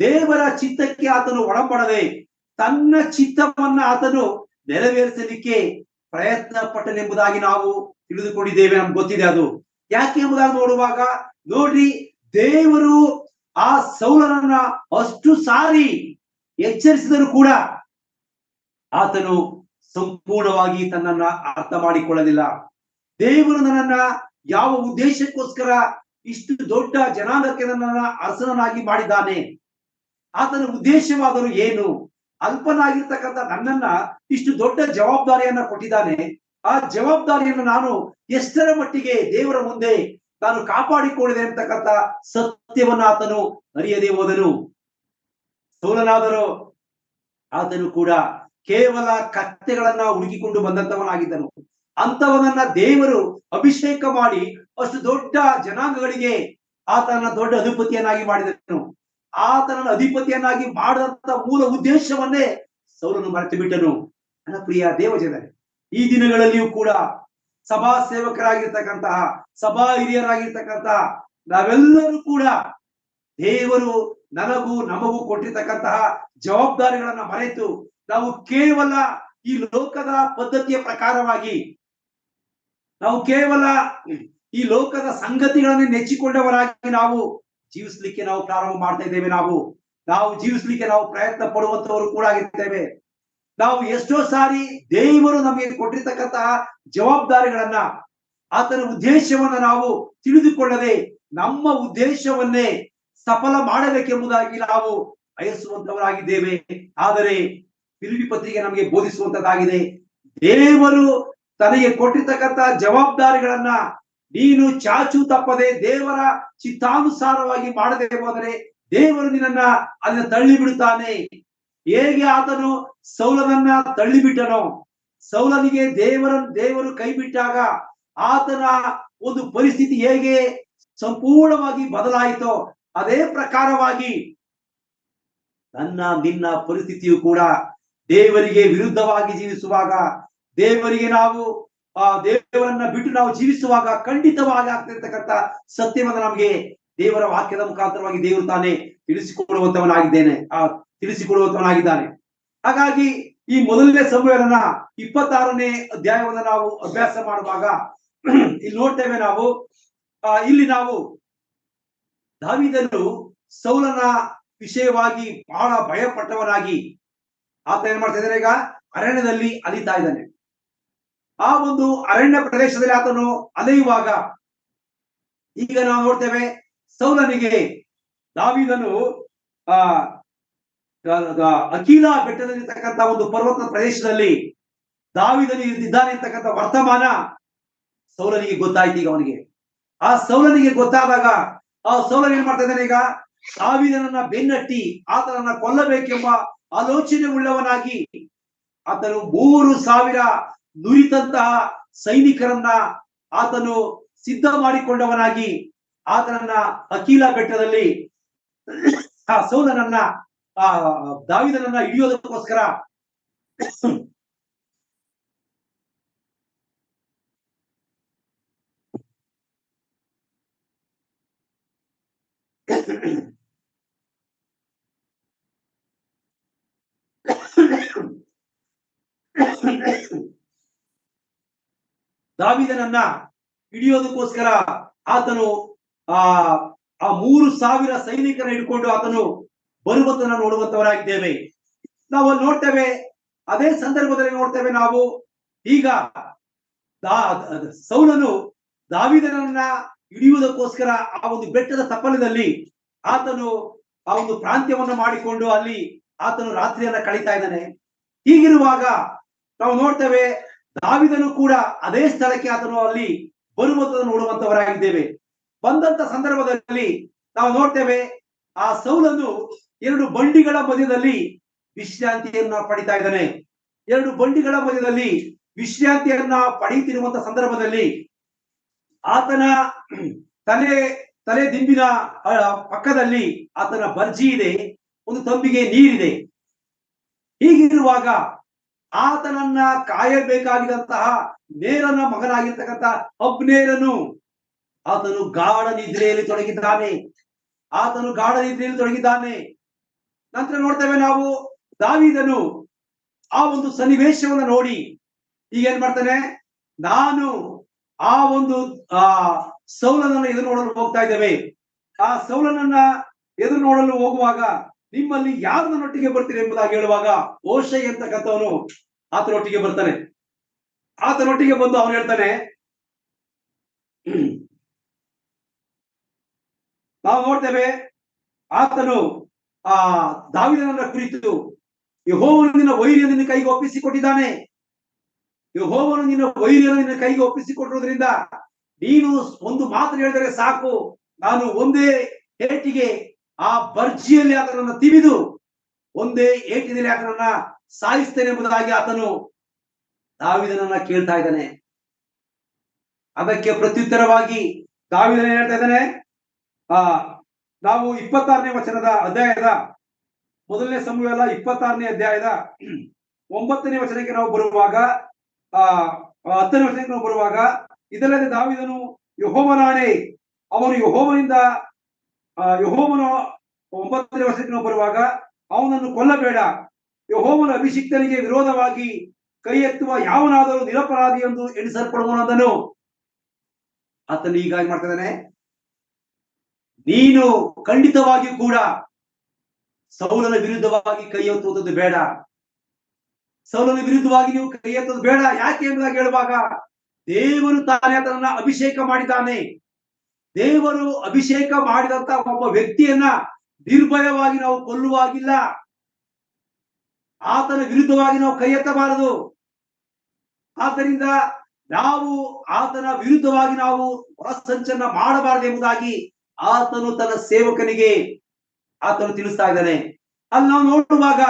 ದೇವರ ಚಿತ್ತಕ್ಕೆ ಆತನು ಒಳಪಡದೆ, ತನ್ನ ಚಿತ್ತವನ್ನ ಆತನು ನೆರವೇರಿಸಲಿಕ್ಕೆ ಪ್ರಯತ್ನ ಪಟ್ಟನೆಂಬುದಾಗಿ ನಾವು ತಿಳಿದುಕೊಂಡಿದ್ದೇವೆ. ನಮ್ಗೆ ಗೊತ್ತಿದೆ ಅದು ಯಾಕೆ ಎಂಬುದಾಗಿ ನೋಡುವಾಗ ನೋಡ್ರಿ, ದೇವರು ಆ ಸೌಲನನ್ನ ಅಷ್ಟು ಸಾರಿ ಎಚ್ಚರಿಸಿದರೂ ಕೂಡ ಆತನು ಸಂಪೂರ್ಣವಾಗಿ ತನ್ನನ್ನ ಅರ್ಥ ಮಾಡಿಕೊಳ್ಳಲಿಲ್ಲ. ದೇವರು ನನ್ನನ್ನ ಯಾವ ಉದ್ದೇಶಕ್ಕೋಸ್ಕರ ಇಷ್ಟು ದೊಡ್ಡ ಜನಾಂಗಕ್ಕೆ ನನ್ನನ್ನ ಅರಸನಾಗಿ ಮಾಡಿದ್ದಾನೆ, ಆತನ ಉದ್ದೇಶವಾದರೂ ಏನು, ಅಲ್ಪನಾಗಿರ್ತಕ್ಕಂಥ ನನ್ನನ್ನ ಇಷ್ಟು ದೊಡ್ಡ ಜವಾಬ್ದಾರಿಯನ್ನ ಕೊಟ್ಟಿದ್ದಾನೆ, ಆ ಜವಾಬ್ದಾರಿಯನ್ನು ನಾನು ಎಷ್ಟರ ಮಟ್ಟಿಗೆ ದೇವರ ಮುಂದೆ ನಾನು ಕಾಪಾಡಿಕೊಂಡಿದೆ ಅಂತಕ್ಕಂಥ ಸತ್ಯವನ್ನ ಆತನು ಅರಿಯದೆ ಹೋದನು. ಸೌಲನಾದರೂ ಆತನು ಕೂಡ ಕೇವಲ ಕತ್ತೆಗಳನ್ನ ಹುಡುಕಿಕೊಂಡು ಬಂದಂತವನಾಗಿದ್ದನು. ಅಂತವನನ್ನ ದೇವರು ಅಭಿಷೇಕ ಮಾಡಿ ಅಷ್ಟು ದೊಡ್ಡ ಜನಾಂಗಗಳಿಗೆ ಆತನ ದೊಡ್ಡ ಅಧಿಪತಿಯನ್ನಾಗಿ ಮಾಡಿದನು. ಆತನನ್ನು ಅಧಿಪತಿಯನ್ನಾಗಿ ಮಾಡಿದಂತ ಮೂಲ ಉದ್ದೇಶವನ್ನೇ ಸೌಲನು ಮರೆತು ಬಿಟ್ಟನು. ನನ್ನ ಪ್ರಿಯ ದೇವಜನರೇ, ಈ ದಿನಗಳಲ್ಲಿಯೂ ಕೂಡ ಸಭಾ ಸೇವಕರಾಗಿರ್ತಕ್ಕಂತಹ, ಸಭಾ ಹಿರಿಯರಾಗಿರ್ತಕ್ಕಂತಹ ನಾವೆಲ್ಲರೂ ಕೂಡ ದೇವರು ನಮಗೂ ಕೊಟ್ಟಿರ್ತಕ್ಕಂತಹ ಜವಾಬ್ದಾರಿಗಳನ್ನ ಮರೆತು ನಾವು ಕೇವಲ ಈ ಲೋಕದ ಪದ್ಧತಿಯ ಪ್ರಕಾರವಾಗಿ, ನಾವು ಕೇವಲ ಈ ಲೋಕದ ಸಂಗತಿಗಳನ್ನೇ ನೆಚ್ಚಿಕೊಂಡವರಾಗಿ ನಾವು ಜೀವಿಸ್ಲಿಕ್ಕೆ ನಾವು ಪ್ರಾರಂಭ ಮಾಡ್ತಾ ಇದ್ದೇವೆ. ನಾವು ಜೀವಿಸ್ಲಿಕ್ಕೆ ನಾವು ಪ್ರಯತ್ನ ಪಡುವಂತವರು ಕೂಡ ಆಗಿರ್ತೇವೆ. ನಾವು ಎಷ್ಟೋ ಸಾರಿ ದೇವರು ನಮಗೆ ಕೊಟ್ಟಿರ್ತಕ್ಕಂತಹ ಜವಾಬ್ದಾರಿಗಳನ್ನ, ಆತನ ಉದ್ದೇಶವನ್ನ ನಾವು ತಿಳಿದುಕೊಳ್ಳದೆ ನಮ್ಮ ಉದ್ದೇಶವನ್ನೇ ಸಫಲ ಮಾಡಬೇಕೆಂಬುದಾಗಿ ನಾವು ಬಯಸುವಂತವರಾಗಿದ್ದೇವೆ. ಆದರೆ ಫಿಲಿಪ್ಪಿ ಪತ್ರಿಕೆ ನಮಗೆ ಬೋಧಿಸುವಂತದ್ದಾಗಿದೆ, ದೇವರು ತನಗೆ ಕೊಟ್ಟಿರ್ತಕ್ಕಂಥ ಜವಾಬ್ದಾರಿಗಳನ್ನ ನೀನು ಚಾಚು ತಪ್ಪದೆ ದೇವರ ಚಿತ್ತಾನುಸಾರವಾಗಿ ಮಾಡದೆ ಹೋದರೆ ದೇವರು ನಿನ್ನನ್ನ ಅದನ್ನ ತಳ್ಳಿ ಬಿಡುತ್ತಾನೆ. ಹೇಗೆ ಆತನು ಸೌಲನನ್ನ ತಳ್ಳಿಬಿಟ್ಟನೋ, ಸೌಲನಿಗೆ ದೇವರು ಕೈ ಬಿಟ್ಟಾಗ ಆತನ ಒಂದು ಪರಿಸ್ಥಿತಿ ಹೇಗೆ ಸಂಪೂರ್ಣವಾಗಿ ಬದಲಾಯಿತೋ, ಅದೇ ಪ್ರಕಾರವಾಗಿ ನಿನ್ನ ಪರಿಸ್ಥಿತಿಯು ಕೂಡ ದೇವರಿಗೆ ವಿರುದ್ಧವಾಗಿ ಜೀವಿಸುವಾಗ, ದೇವರಿಗೆ ನಾವು ದೇವರನ್ನ ಬಿಟ್ಟು ನಾವು ಜೀವಿಸುವಾಗ ಖಂಡಿತವಾಗಿ ಆಗ್ತಿರ್ತಕ್ಕಂಥ ಸತ್ಯವನ್ನು ನಮಗೆ ದೇವರ ವಾಕ್ಯದ ಮುಖಾಂತರವಾಗಿ ದೇವರು ತಾನೇ ತಿಳಿಸಿಕೊಡುವಂತವನಾಗಿದ್ದಾನೆ. ಹಾಗಾಗಿ ಈ 1ನೇ ಸಮುವೇಲನ 26ನೇ ಅಧ್ಯಾಯವನ್ನು ನಾವು ಅಭ್ಯಾಸ ಮಾಡುವಾಗ ಇಲ್ಲಿ ನೋಡ್ತೇವೆ ನಾವು, ಇಲ್ಲಿ ನಾವು ದಾವೀದನು ಸೌಲನ ವಿಷಯವಾಗಿ ಬಹಳ ಭಯಪಟ್ಟವನಾಗಿ ಆತ ಏನ್ ಮಾಡ್ತಾ ಇದ್ದಾನೆ, ಈಗ ಅರಣ್ಯದಲ್ಲಿ ಅಲಿತಾ ಇದ್ದಾನೆ. ಆ ಒಂದು ಅರಣ್ಯ ಪ್ರದೇಶದಲ್ಲಿ ಆತನು ಅಲೆಯುವಾಗ ಈಗ ನಾವು ನೋಡ್ತೇವೆ, ಸೌಲನಿಗೆ ದಾವೀದನು ಅಕೀಲ ಬೆಟ್ಟದಲ್ಲಿರ್ತಕ್ಕಂಥ ಒಂದು ಪರ್ವತ ಪ್ರದೇಶದಲ್ಲಿ ದಾವೀದನು ಇದ್ದಾನೆ ಅಂತಕ್ಕಂಥ ವರ್ತಮಾನ ಸೌಲನಿಗೆ ಗೊತ್ತಾಯ್ತು. ಈಗ ಅವನಿಗೆ ಆ ಸೌಲನಿಗೆ ಗೊತ್ತಾದಾಗ ಆ ಸೌಲನ್ ಏನ್ ಮಾಡ್ತಾ ಇದ್ದಾನೆ, ಈಗ ದಾವೀದನನ್ನ ಬೆನ್ನಟ್ಟಿ ಆತನನ್ನ ಕೊಲ್ಲಬೇಕೆಂಬ ಆಲೋಚನೆ ಉಳ್ಳವನಾಗಿ ಆತನು 3,000 ನುರಿತಂತಹ ಸೈನಿಕರನ್ನ ಆತನು ಸಿದ್ಧ ಮಾಡಿಕೊಂಡವನಾಗಿ ಆತನನ್ನ ಅಕೀಲ ಬೆಟ್ಟದಲ್ಲಿ ಆ ಸೌಲನನ್ನ ದಾವೀದನನ್ನ ಹಿಡಿಯೋದಕ್ಕೋಸ್ಕರ ದಾವೀದನನ್ನ ಹಿಡಿಯೋದಕ್ಕೋಸ್ಕರ ಆತನು ಆ ಆ 3,000 ಸೈನಿಕರನ್ನು ಹಿಡ್ಕೊಂಡು ಆತನು ಬರುವುದನ್ನು ನೋಡುವಂತವರಾಗಿದ್ದೇವೆ. ನಾವು ಅಲ್ಲಿ ನೋಡ್ತೇವೆ, ಅದೇ ಸಂದರ್ಭದಲ್ಲಿ ನೋಡ್ತೇವೆ ನಾವು, ಈಗ ಸೌಲನು ದಾವೀದನನ್ನ ಹಿಡಿಯುವುದಕ್ಕೋಸ್ಕರ ಆ ಒಂದು ಬೆಟ್ಟದ ತಪ್ಪಲದಲ್ಲಿ ಆತನು ಆ ಒಂದು ಪ್ರಾಂತ್ಯವನ್ನ ಮಾಡಿಕೊಂಡು ಅಲ್ಲಿ ಆತನು ರಾತ್ರಿಯನ್ನ ಕಳೀತಾ ಇದ್ದಾನೆ. ಹೀಗಿರುವಾಗ ನಾವು ನೋಡ್ತೇವೆ, ದಾವೀದನು ಕೂಡ ಅದೇ ಸ್ಥಳಕ್ಕೆ ಆತನು ಅಲ್ಲಿ ಬರುವುದನ್ನು ನೋಡುವಂತವರಾಗಿದ್ದೇವೆ. ಬಂದಂತ ಸಂದರ್ಭದಲ್ಲಿ ನಾವು ನೋಡ್ತೇವೆ, ಆ ಸೌಲನು 2 ಬಂಡಿಗಳ ಮಧ್ಯದಲ್ಲಿ ವಿಶ್ರಾಂತಿಯನ್ನ ಪಡಿತಾ ಇದ್ದಾನೆ. 2 ಬಂಡಿಗಳ ಮಧ್ಯದಲ್ಲಿ ವಿಶ್ರಾಂತಿಯನ್ನ ಪಡೆಯುತ್ತಿರುವಂತ ಸಂದರ್ಭದಲ್ಲಿ ಆತನ ತಲೆ ದಿಂಬಿನ ಪಕ್ಕದಲ್ಲಿ ಆತನ ಬರ್ಜಿ ಇದೆ, ಒಂದು ತಂಬಿಗೆ ನೀರಿದೆ. ಹೀಗಿರುವಾಗ ಆತನನ್ನ ಕಾಯಬೇಕಾಗಿದಂತಹ ನೇರನ ಮಗನಾಗಿರ್ತಕ್ಕಂಥ ಅಬ್ನೇರನು ಆತನು ಗಾಢ ನಿದ್ರೆಯಲ್ಲಿ ತೊಡಗಿದ್ದಾನೆ. ನಂತರ ನೋಡ್ತೇವೆ ನಾವು, ದಾವೀದನು ಆ ಒಂದು ಸನ್ನಿವೇಶವನ್ನು ನೋಡಿ ಈಗ ಏನ್ ಮಾಡ್ತಾನೆ, ನಾನು ಆ ಒಂದು ಸೌಲನನ್ನ ಎದುರು ನೋಡಲು ಹೋಗ್ತಾ ಇದ್ದೇವೆ. ಆ ಸೌಲನನ್ನ ಎದುರು ನೋಡಲು ಹೋಗುವಾಗ ನಿಮ್ಮಲ್ಲಿ ಯಾರು ನನ್ನೊಟ್ಟಿಗೆ ಬರ್ತೀರಿ ಎಂಬುದಾಗಿ ಹೇಳುವಾಗ ಓಷೈ ಅಂತಕ್ಕಂಥವನು ಆತನೊಟ್ಟಿಗೆ ಬರ್ತಾನೆ. ಆತನೊಟ್ಟಿಗೆ ಬಂದು ಅವನು ಹೇಳ್ತಾನೆ, ನಾವು ನೋಡ್ತೇವೆ, ಆತನು ಆ ದಾವೀದನನ್ನ ಕುರಿತು ಯೆಹೋವನು ನಿನ್ನ ವೈರಿಯನ್ನು ನಿನ್ನ ಕೈಗೆ ಒಪ್ಪಿಸಿಕೊಟ್ಟಿದ್ದಾನೆ. ಯೆಹೋವನು ನಿನ್ನ ವೈರಿಯನ್ನು ನಿನ್ನ ಕೈಗೆ ಒಪ್ಪಿಸಿಕೊಟ್ಟಿರುವುದರಿಂದ ನೀನು ಒಂದು ಮಾತು ಹೇಳಿದರೆ ಸಾಕು, ನಾನು ಒಂದೇ ಏಟಿಗೆ ಆ ಬರ್ಜಿಯಲ್ಲಿ ಆತನನ್ನ ತಿವಿದು ಒಂದೇ ಏಟಿನಲ್ಲಿ ಆತನನ್ನ ಸಾಯಿಸ್ತೇನೆ ಎಂಬುದಾಗಿ ಆತನು ದಾವೀದನನ್ನ ಕೇಳ್ತಾ ಇದ್ದಾನೆ. ಅದಕ್ಕೆ ಪ್ರತ್ಯುತ್ತರವಾಗಿ ದಾವೀದನ ಹೇಳ್ತಾ ಇದ್ದಾನೆ, ನಾವು 26ನೇ ವಚನದ ಅಧ್ಯಾಯದ 1ನೇ ಸಮುವೇಲ 26ನೇ ಅಧ್ಯಾಯದ 9ನೇ ವಚನಕ್ಕೆ ನಾವು ಬರುವಾಗ, 10ನೇ ವಚನಕ್ಕೆ ನಾವು ಬರುವಾಗ, ಇದಲ್ಲದೆ ದಾವೀದನು ಯೆಹೋವನಾಣೆ, ಅವನು ಯೆಹೋವನಿಂದ ಯೆಹೋವನ 9ನೇ ವಚನಕ್ಕೆ ನಾವು ಬರುವಾಗ, ಅವನನ್ನು ಕೊಲ್ಲಬೇಡ, ಯೆಹೋವನ ಅಭಿಷಿಕ್ತನಿಗೆ ವಿರೋಧವಾಗಿ ಕೈ ಎತ್ತುವ ಯಾವನಾದರೂ ನಿರಪರಾಧಿ ಎಂದು ಎಣಿಸಲ್ಪಡುವನದನ್ನು ಆತನು ಈಗ ಏನ್ ಮಾಡ್ತಾ ಇದ್ದಾನೆ, ನೀನು ಖಂಡಿತವಾಗಿಯೂ ಕೂಡ ಸೌಲನ ವಿರುದ್ಧವಾಗಿ ಕೈ ಎತ್ತುವುದು ಬೇಡ. ಸೌಲನ ವಿರುದ್ಧವಾಗಿ ನೀವು ಕೈ ಎತ್ತುವುದು ಬೇಡ. ಯಾಕೆ ಎಂಬುದಾಗಿ ಹೇಳುವಾಗ, ದೇವರು ತಾನೇ ಆತನನ್ನ ಅಭಿಷೇಕ ಮಾಡಿದ್ದಾನೆ. ದೇವರು ಅಭಿಷೇಕ ಮಾಡಿದಂತ ಒಬ್ಬ ವ್ಯಕ್ತಿಯನ್ನ ನಿರ್ಭಯವಾಗಿ ನಾವು ಕೊಲ್ಲುವಾಗಿಲ್ಲ. ಆತನ ವಿರುದ್ಧವಾಗಿ ನಾವು ಕೈ ಎತ್ತಬಾರದು. ಆದ್ದರಿಂದ ನಾವು ಆತನ ವಿರುದ್ಧವಾಗಿ ನಾವು ಹೊರಸಂಚನ್ನ ಮಾಡಬಾರದು ಎಂಬುದಾಗಿ ಆತನು ತನ್ನ ಸೇವಕನಿಗೆ ಆತನು ತಿಳಿಸ್ತಾ ಇದ್ದಾನೆ. ಅಲ್ಲಿ ನಾವು ನೋಡುವಾಗ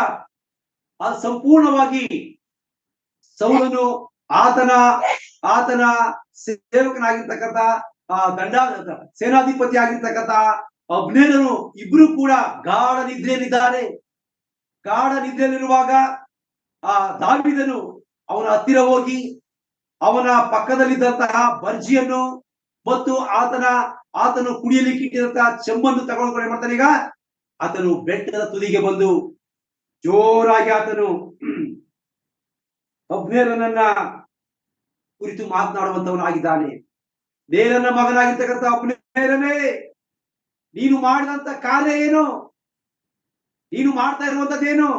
ಅದು ಸಂಪೂರ್ಣವಾಗಿ ಸೌಲನು ಆತನ ಸೇವಕನಾಗಿರ್ತಕ್ಕಂಥ ಸೇನಾಧಿಪತಿ ಆಗಿರ್ತಕ್ಕಂಥ ಅಬ್ನೇರನು ಇಬ್ರು ಕೂಡ ಗಾಢ ನಿದ್ರೆಯಲ್ಲಿದ್ದಾರೆ. ಗಾಢ ನಿದ್ರೆಯಲ್ಲಿರುವಾಗ ಆ ದಾವೀದನು ಅವನ ಹತ್ತಿರ ಹೋಗಿ ಅವನ ಪಕ್ಕದಲ್ಲಿದ್ದಂತಹ ಬರ್ಜಿಯನ್ನು ಮತ್ತು ಆತನು ಕುಡಿಯಲಿಕ್ಕೆ ಇಟ್ಟಿದಂತಹ ಚೆಂಬನ್ನು ತಗೊಂಡು ಏನ್ ಮಾಡ್ತಾನೆ, ಈಗ ಆತನು ಬೆಟ್ಟದ ತುದಿಗೆ ಬಂದು ಜೋರಾಗಿ ಆತನು ಅಬ್ನೇರನನ್ನ ಕುರಿತು ಮಾತನಾಡುವಂತವನಾಗಿದ್ದಾನೆ. ನೇರನ ಮಗನಾಗಿರ್ತಕ್ಕಂಥ ಅಬ್ನೇರನೇ, ನೀನು ಮಾಡಿದಂತ ಕಾರ್ಯ ಏನು? ನೀನು ಮಾಡ್ತಾ ಇರುವಂತದ್ದೇನು?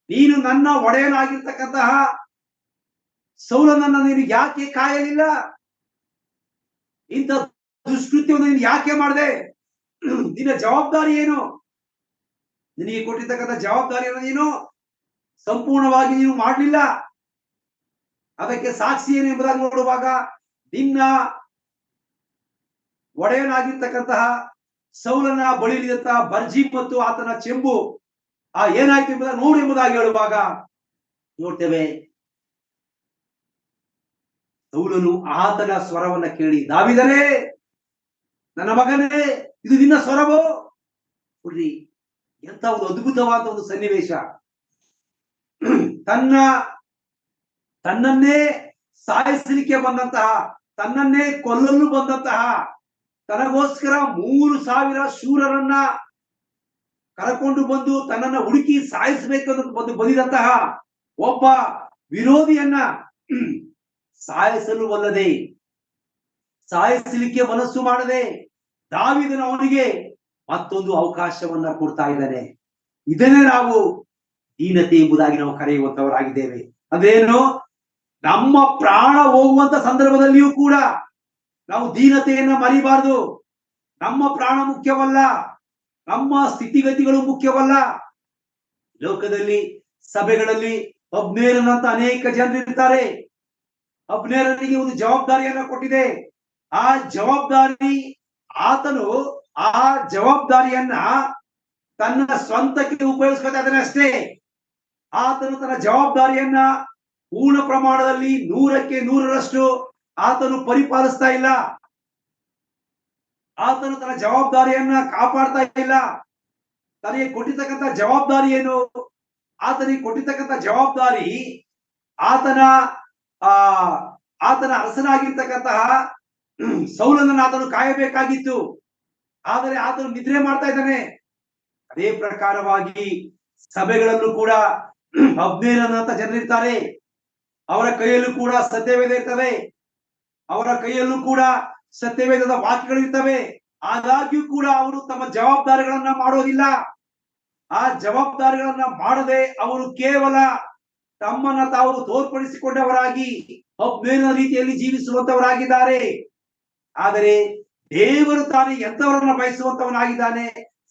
ನೀನು ನನ್ನ ಒಡೆಯನಾಗಿರ್ತಕ್ಕಂತಹ ಸೌಲನನ್ನ ನೀನು ಯಾಕೆ ಕಾಯಲಿಲ್ಲ? ಇಂಥ ದುಷ್ಕೃತ್ಯವನ್ನು ನೀನು ಯಾಕೆ ಮಾಡಿದೆ? ನಿನ್ನ ಜವಾಬ್ದಾರಿ ಏನು? ನಿನಗೆ ಕೊಟ್ಟಿರ್ತಕ್ಕಂಥ ಜವಾಬ್ದಾರಿಯನ್ನು ನೀನು ಸಂಪೂರ್ಣವಾಗಿ ನೀನು ಮಾಡಲಿಲ್ಲ. ಅದಕ್ಕೆ ಸಾಕ್ಷಿ ಏನು ಎಂಬುದಾಗಿ ನೋಡುವಾಗ, ನಿನ್ನ ಒಡೆಯನಾಗಿರ್ತಕ್ಕಂತಹ ಸೌಲನ ಬಳಿಲಿದ್ದಂತಹ ಬರ್ಜಿ ಮತ್ತು ಆತನ ಚೆಂಬು ಏನಾಯ್ತು ಎಂಬುದಾಗಿ ನೋಡು ಎಂಬುದಾಗಿ ಹೇಳುವಾಗ ನೋಡ್ತೇವೆ, ಸೌಲನು ಆತನ ಸ್ವರವನ್ನ ಕೇಳಿ, ದಾವೀದನೇ, ನನ್ನ ಮಗನೇ, ಇದು ನಿನ್ನ ಸ್ವರವೋ? ನೋಡ್ರಿ, ಎಂತ ಒಂದು ಅದ್ಭುತವಾದ ಒಂದು ಸನ್ನಿವೇಶ. ತನ್ನನ್ನೇ ಸಾಯಿಸಲಿಕ್ಕೆ ಬಂದಂತಹ, ತನ್ನನ್ನೇ ಕೊಲ್ಲಲು ಬಂದಂತಹ, ತನಗೋಸ್ಕರ 3,000 ಶೂರರನ್ನ ಕರಕೊಂಡು ಬಂದು ತನ್ನನ್ನ ಹುಡುಕಿ ಸಾಯಿಸಬೇಕೆಂದು ಬಂದಿದಂತಹ ಒಬ್ಬ ವಿರೋಧಿಯನ್ನ ಸಾಯಿಸಲು ಒಲ್ಲದೆ, ಸಾಯಿಸಲಿಕ್ಕೆ ಮನಸ್ಸು ಮಾಡದೆ ದಾವೀದನು ಅವನಿಗೆ ಮತ್ತೊಂದು ಅವಕಾಶವನ್ನ ಕೊಡ್ತಾ ಇದ್ದಾನೆ. ಇದನ್ನೇ ನಾವು ದೀನತೆ ಎಂಬುದಾಗಿ ನಾವು ಕರೆಯುವಂತವರಾಗಿದ್ದೇವೆ. ಅದೇನು, ನಮ್ಮ ಪ್ರಾಣ ಹೋಗುವಂತ ಸಂದರ್ಭದಲ್ಲಿಯೂ ಕೂಡ ನಾವು ದೀನತೆಯನ್ನ ಮರಿಬಾರದು. ನಮ್ಮ ಪ್ರಾಣ ಮುಖ್ಯವಲ್ಲ, ನಮ್ಮ ಸ್ಥಿತಿಗತಿಗಳು ಮುಖ್ಯವಲ್ಲ. ಲೋಕದಲ್ಲಿ ಸಭೆಗಳಲ್ಲಿ ಅಬ್ನೇರನಂತ ಅನೇಕ ಜನರು ಇರ್ತಾರೆ. ಅಬ್ನೇರನಿಗೆ ಒಂದು ಜವಾಬ್ದಾರಿಯನ್ನ ಕೊಟ್ಟಿದೆ. ಆ ಜವಾಬ್ದಾರಿ, ಆತನು ಆ ಜವಾಬ್ದಾರಿಯನ್ನ ತನ್ನ ಸ್ವಂತಕ್ಕೆ ಉಪಯೋಗಿಸ್ಕೊತಾ ಇದ್ದಾನೆ ಅಷ್ಟೇ. ಆತನು ತನ್ನ ಜವಾಬ್ದಾರಿಯನ್ನ ಪೂರ್ಣ ಪ್ರಮಾಣದಲ್ಲಿ 100ಕ್ಕೆ 100ರಷ್ಟು ಆತನು ಪರಿಪಾಲಿಸ್ತಾ ಇಲ್ಲ. ಆತನು ತನ್ನ ಜವಾಬ್ದಾರಿಯನ್ನ ಕಾಪಾಡ್ತಾ ಇಲ್ಲ. ತನಗೆ ಕೊಟ್ಟಿರ್ತಕ್ಕಂಥ ಜವಾಬ್ದಾರಿ ಏನು? ಆತನಿಗೆ ಕೊಟ್ಟಿರ್ತಕ್ಕಂಥ ಜವಾಬ್ದಾರಿ ಆತನ ಅರಸನಾಗಿರ್ತಕ್ಕಂತಹ ಸೌಲನನ್ನು ಆತನು ಕಾಯಬೇಕಾಗಿತ್ತು. ಆದರೆ ಆತನು ನಿದ್ರೆ ಮಾಡ್ತಾ ಇದ್ದಾನೆ. ಅದೇ ಪ್ರಕಾರವಾಗಿ ಸಭೆಗಳಲ್ಲೂ ಕೂಡ ಅಬ್ನೇರನಂತ ಜನರಿರ್ತಾರೆ. ಅವರ ಕೈಯಲ್ಲೂ ಕೂಡ ಸತ್ಯವೇದ ಇರ್ತವೆ. ಅವರ ಕೈಯಲ್ಲೂ ಕೂಡ ಸತ್ಯವೇದದ ವಾಕ್ಯಗಳಿರ್ತವೆ. ಆದಾಗ್ಯೂ ಕೂಡ ಅವರು ತಮ್ಮ ಜವಾಬ್ದಾರಿಗಳನ್ನ ಮಾಡೋದಿಲ್ಲ. ಆ ಜವಾಬ್ದಾರಿಗಳನ್ನ ಮಾಡದೆ ಅವರು ಕೇವಲ ತಮ್ಮನ್ನ ತಾವು ತೋರ್ಪಡಿಸಿಕೊಂಡವರಾಗಿ ಅಬ್ನೇರನ ರೀತಿಯಲ್ಲಿ ಜೀವಿಸುವಂತವರಾಗಿದ್ದಾರೆ. ಆದರೆ ದೇವರು ತಾನು ಎಂತವರನ್ನ ಬಯಸುವಂತವನಾಗಿದ್ದಾನೆ.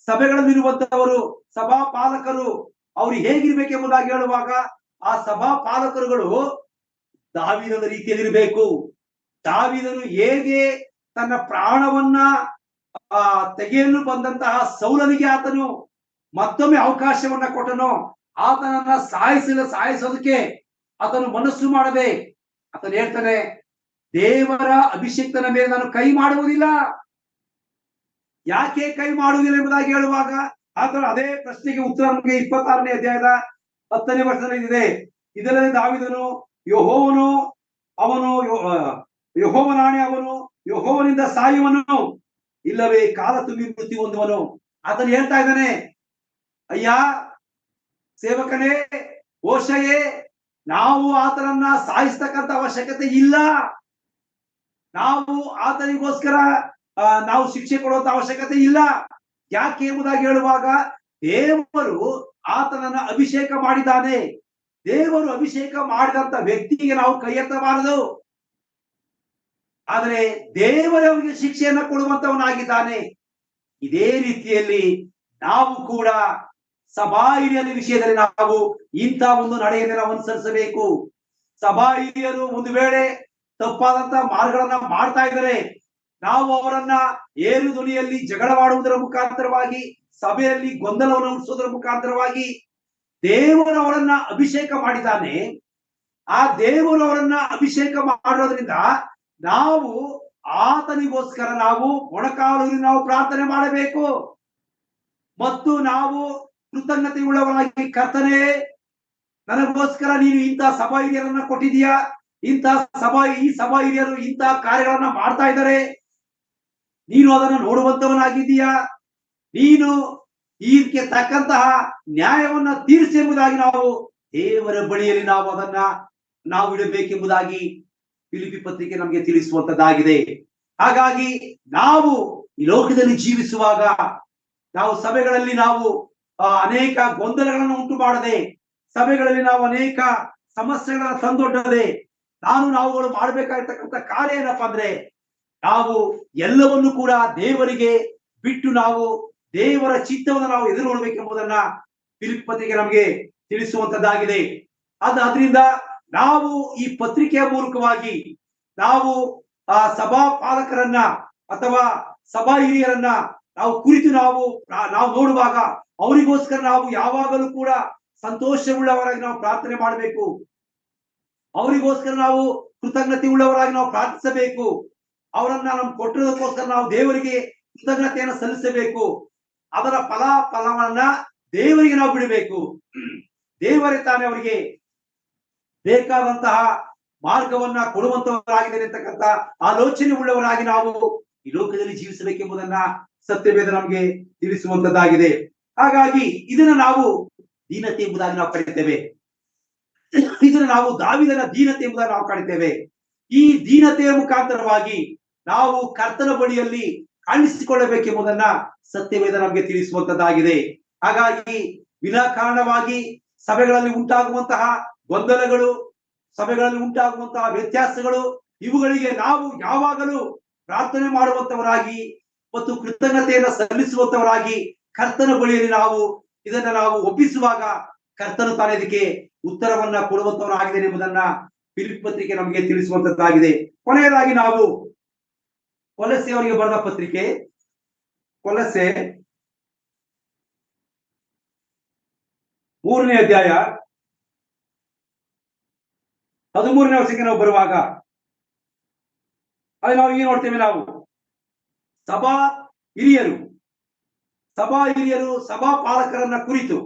ಸಭೆಗಳಲ್ಲಿರುವಂತವರು, ಸಭಾ ಪಾಲಕರು, ಅವರು ಹೇಗಿರ್ಬೇಕೆಂಬುದಾಗಿ ಹೇಳುವಾಗ ಆ ಸಭಾ ಪಾಲಕರುಗಳು ದಾವೀದನ ರೀತಿಯಲ್ಲಿರಬೇಕು. ದಾವೀದನು ಹೇಗೆ ತನ್ನ ಪ್ರಾಣವನ್ನ ತೆಗೆಯಲು ಬಂದಂತಹ ಸೌಲನಿಗೆ ಆತನು ಮತ್ತೊಮ್ಮೆ ಅವಕಾಶವನ್ನ ಕೊಟ್ಟನು. ಆತನನ್ನ ಸಾಯಿಸೋದಕ್ಕೆ ಆತನು ಮನಸ್ಸು ಮಾಡದೆ ಆತನು ಹೇಳ್ತಾನೆ, ದೇವರ ಅಭಿಷೇಕ್ತನ ಮೇಲೆ ನಾನು ಕೈ ಮಾಡುವುದಿಲ್ಲ. ಯಾಕೆ ಕೈ ಮಾಡುವುದಿಲ್ಲ ಎಂಬುದಾಗಿ ಹೇಳುವಾಗ ಆತನು ಅದೇ ಪ್ರಶ್ನೆಗೆ ಉತ್ತರ ನಮಗೆ 26ನೇ ಅಧ್ಯಾಯದ 10ನೇ ವಚನದಲ್ಲಿದೆ. ಇದರಲ್ಲಿ ದಾವೀದನು ಯೆಹೋವನಾಣೆ ಅವನು ಯೆಹೋವನಿಂದ ಸಾಯುವನು, ಇಲ್ಲವೇ ಕಾಲ ತುಂಬಿ ಮೃತ್ಯು ಹೊಂದುವನು. ಆತನು ಹೇಳ್ತಾ ಇದ್ದಾನೆ, ಅಯ್ಯ ಸೇವಕನೇ, ಓಷಯೇ, ನಾವು ಆತನನ್ನ ಸಾಯಿಸ್ತಕ್ಕಂಥ ಅವಶ್ಯಕತೆ ಇಲ್ಲ. ನಾವು ಆತನಿಗೋಸ್ಕರ ನಾವು ಶಿಕ್ಷೆ ಕೊಡುವಂತ ಅವಶ್ಯಕತೆ ಇಲ್ಲ. ಯಾಕೆ ಎಂಬುದಾಗಿ ಹೇಳುವಾಗ ದೇವರು ಆತನನ್ನ ಅಭಿಷೇಕ ಮಾಡಿದ್ದಾನೆ. ದೇವರು ಅಭಿಷೇಕ ಮಾಡಿದಂತ ವ್ಯಕ್ತಿಗೆ ನಾವು ಕೈ ಎತ್ತಬಾರದು. ಆದರೆ ದೇವರವರಿಗೆ ಶಿಕ್ಷೆಯನ್ನ ಕೊಡುವಂತವನಾಗಿದ್ದಾನೆ. ಇದೇ ರೀತಿಯಲ್ಲಿ ನಾವು ಕೂಡ ಸಭಾ ಹಿರಿಯರ ವಿಷಯದಲ್ಲಿ ನಾವು ಇಂಥ ಒಂದು ನಡೆಯನ್ನು ನಾವು ಅನುಸರಿಸಬೇಕು. ಸಭಾ ಹಿರಿಯರು ಒಂದು ವೇಳೆ ತಪ್ಪಾದಂತ ಮಾರ್ಗಗಳನ್ನ ಮಾಡ್ತಾ ಇದ್ದಾರೆ, ನಾವು ಅವರನ್ನ ಏರು ಧ್ವನಿಯಲ್ಲಿ ಜಗಳವಾಡುವುದರ ಮುಖಾಂತರವಾಗಿ, ಸಭೆಯಲ್ಲಿ ಗೊಂದಲವನ್ನು ಉಂಟಿಸುವುದರ ಮುಖಾಂತರವಾಗಿ ದೇವರು ಅವರನ್ನ ಅಭಿಷೇಕ ಮಾಡಿದ್ದಾನೆ. ಆ ದೇವರು ಅವರನ್ನ ಅಭಿಷೇಕ ಮಾಡೋದ್ರಿಂದ ನಾವು ಆತನಿಗೋಸ್ಕರ ನಾವು ಮೊಣಕಾಲೂರಿ ನಾವು ಪ್ರಾರ್ಥನೆ ಮಾಡಬೇಕು. ಮತ್ತು ನಾವು ಕೃತಜ್ಞತೆ ಉಳ್ಳವರಾಗಿ, ಕರ್ತನೇ, ನನಗೋಸ್ಕರ ನೀನು ಇಂಥ ಸಭಾ ಹಿರಿಯರನ್ನ ಕೊಟ್ಟಿದೀಯಾ, ಈ ಸಭಾ ಹಿರಿಯರು ಇಂಥ ಕಾರ್ಯಗಳನ್ನ ಮಾಡ್ತಾ ಇದ್ದಾರೆ, ನೀನು ಅದನ್ನು ನೋಡುವಂತವನಾಗಿದ್ದೀಯಾ, ನೀನು ಇದಕ್ಕೆ ತಕ್ಕಂತಹ ನ್ಯಾಯವನ್ನ ತೀರಿಸಿ ಎಂಬುದಾಗಿ ನಾವು ದೇವರ ಬಳಿಯಲ್ಲಿ ನಾವು ಅದನ್ನ ನಾವು ಇಡಬೇಕೆಂಬುದಾಗಿ ಫಿಲಿಪ್ಪಿ ಪತ್ರಿಕೆ ನಮಗೆ ತಿಳಿಸುವಂತದ್ದಾಗಿದೆ. ಹಾಗಾಗಿ ನಾವು ಈ ಲೋಕದಲ್ಲಿ ಜೀವಿಸುವಾಗ ನಾವು ಸಭೆಗಳಲ್ಲಿ ನಾವು ಅನೇಕ ಗೊಂದಲಗಳನ್ನು ಉಂಟು ಮಾಡದೆ, ಸಭೆಗಳಲ್ಲಿ ನಾವು ಅನೇಕ ಸಮಸ್ಯೆಗಳನ್ನ ತಂದೊಡ್ಡದೆ ನಾವುಗಳು ಮಾಡಬೇಕಾಗಿರ್ತಕ್ಕಂಥ ಕಾರ್ಯ ಏನಪ್ಪಾ ಅಂದ್ರೆ, ನಾವು ಎಲ್ಲವನ್ನು ಕೂಡ ದೇವರಿಗೆ ಬಿಟ್ಟು ನಾವು ದೇವರ ಚಿತ್ತವನ್ನು ನಾವು ಎದುರು ನೋಡ್ಬೇಕೆಂಬುದನ್ನ ಫಿಲಿಪ್ಪಿ ಪತ್ರಿಕೆ ನಮಗೆ ತಿಳಿಸುವಂತದ್ದಾಗಿದೆ. ಅದರಿಂದ ನಾವು ಈ ಪತ್ರಿಕೆಯ ಮೂಲಕವಾಗಿ ನಾವು ಆ ಸಭಾ ಪಾಲಕರನ್ನ ಅಥವಾ ಸಭಾ ಹಿರಿಯರನ್ನ ನಾವು ಕುರಿತು ನಾವು ನೋಡುವಾಗ ಅವರಿಗೋಸ್ಕರ ನಾವು ಯಾವಾಗಲೂ ಕೂಡ ಸಂತೋಷವುಳ್ಳವರಾಗಿ ನಾವು ಪ್ರಾರ್ಥನೆ ಮಾಡಬೇಕು. ಅವರಿಗೋಸ್ಕರ ನಾವು ಕೃತಜ್ಞತೆ ಉಳ್ಳವರಾಗಿ ನಾವು ಪ್ರಾರ್ಥಿಸಬೇಕು. ಅವರನ್ನ ನಮ್ಗೆ ಕೊಟ್ಟಿರೋದಕ್ಕೋಸ್ಕರ ನಾವು ದೇವರಿಗೆ ಕೃತಜ್ಞತೆಯನ್ನು ಸಲ್ಲಿಸಬೇಕು. ಅದರ ಫಲವನ್ನ ದೇವರಿಗೆ ನಾವು ಬಿಡಬೇಕು. ದೇವರೇ ತಾನೇ ಅವರಿಗೆ ಬೇಕಾದಂತಹ ಮಾರ್ಗವನ್ನ ಕೊಡುವಂತವರಾಗಿದ್ದಾರೆ ಅಂತಕ್ಕಂಥ ಆಲೋಚನೆ ಉಳ್ಳವರಾಗಿ ನಾವು ಈ ಲೋಕದಲ್ಲಿ ಜೀವಿಸಬೇಕೆಂಬುದನ್ನ ಸತ್ಯವೇದ ನಮಗೆ ತಿಳಿಸುವಂತದ್ದಾಗಿದೆ. ಹಾಗಾಗಿ ಇದನ್ನ ನಾವು ದೀನತೆ ಎಂಬುದಾಗಿ ನಾವು ಕರೀತೇವೆ. ಇದನ್ನು ನಾವು ದಾವೀದನ ದೀನತೆ ಎಂಬುದಾಗಿ ನಾವು ಕಾಣುತ್ತೇವೆ. ಈ ದೀನತೆಯ ಮುಖಾಂತರವಾಗಿ ನಾವು ಕರ್ತನ ಬಳಿಯಲ್ಲಿ ಕಾಣಿಸಿಕೊಳ್ಳಬೇಕೆಂಬುದನ್ನ ಸತ್ಯವೇದ ನಮಗೆ ತಿಳಿಸುವಂತದ್ದಾಗಿದೆ. ಹಾಗಾಗಿ ವಿನಾಕಾರಣವಾಗಿ ಸಭೆಗಳಲ್ಲಿ ಉಂಟಾಗುವಂತಹ ಗೊಂದಲಗಳು, ಸಭೆಗಳಲ್ಲಿ ಉಂಟಾಗುವಂತಹ ವ್ಯತ್ಯಾಸಗಳು, ಇವುಗಳಿಗೆ ನಾವು ಯಾವಾಗಲೂ ಪ್ರಾರ್ಥನೆ ಮಾಡುವಂತವರಾಗಿ ಮತ್ತು ಕೃತಜ್ಞತೆಯನ್ನು ಸಲ್ಲಿಸುವಂತವರಾಗಿ ಕರ್ತನ ಬಳಿಯಲ್ಲಿ ಇದನ್ನ ನಾವು ಒಪ್ಪಿಸುವಾಗ ಕರ್ತನು ತಾನೇ ಇದಕ್ಕೆ ಉತ್ತರವನ್ನ ಕೊಡುವಂತವರಾಗಿದ್ದೇನೆ ಎಂಬುದನ್ನ ಫಿಲಿಪ್ಪಿ ಪತ್ರಿಕೆ ನಮಗೆ ತಿಳಿಸುವಂತದ್ದಾಗಿದೆ. ಕೊನೆಯದಾಗಿ ನಾವು ಕೊಲೊಸ್ಸೆ ಅವರಿಗೆ ಬರೆದ ಪತ್ರಿಕೆ, ಕೊಲೊಸ್ಸೆ 3ನೇ ಅಧ್ಯಾಯ 13ನೇ ವರ್ಷಕ್ಕೆ ನಾವು ಬರುವಾಗ ಅಲ್ಲಿ ನಾವು ಏನು ನೋಡ್ತೇವೆ? ನಾವು ಸಭಾ ಹಿರಿಯರು ಸಭಾ ಪಾಲಕರನ್ನ ಕುರಿತು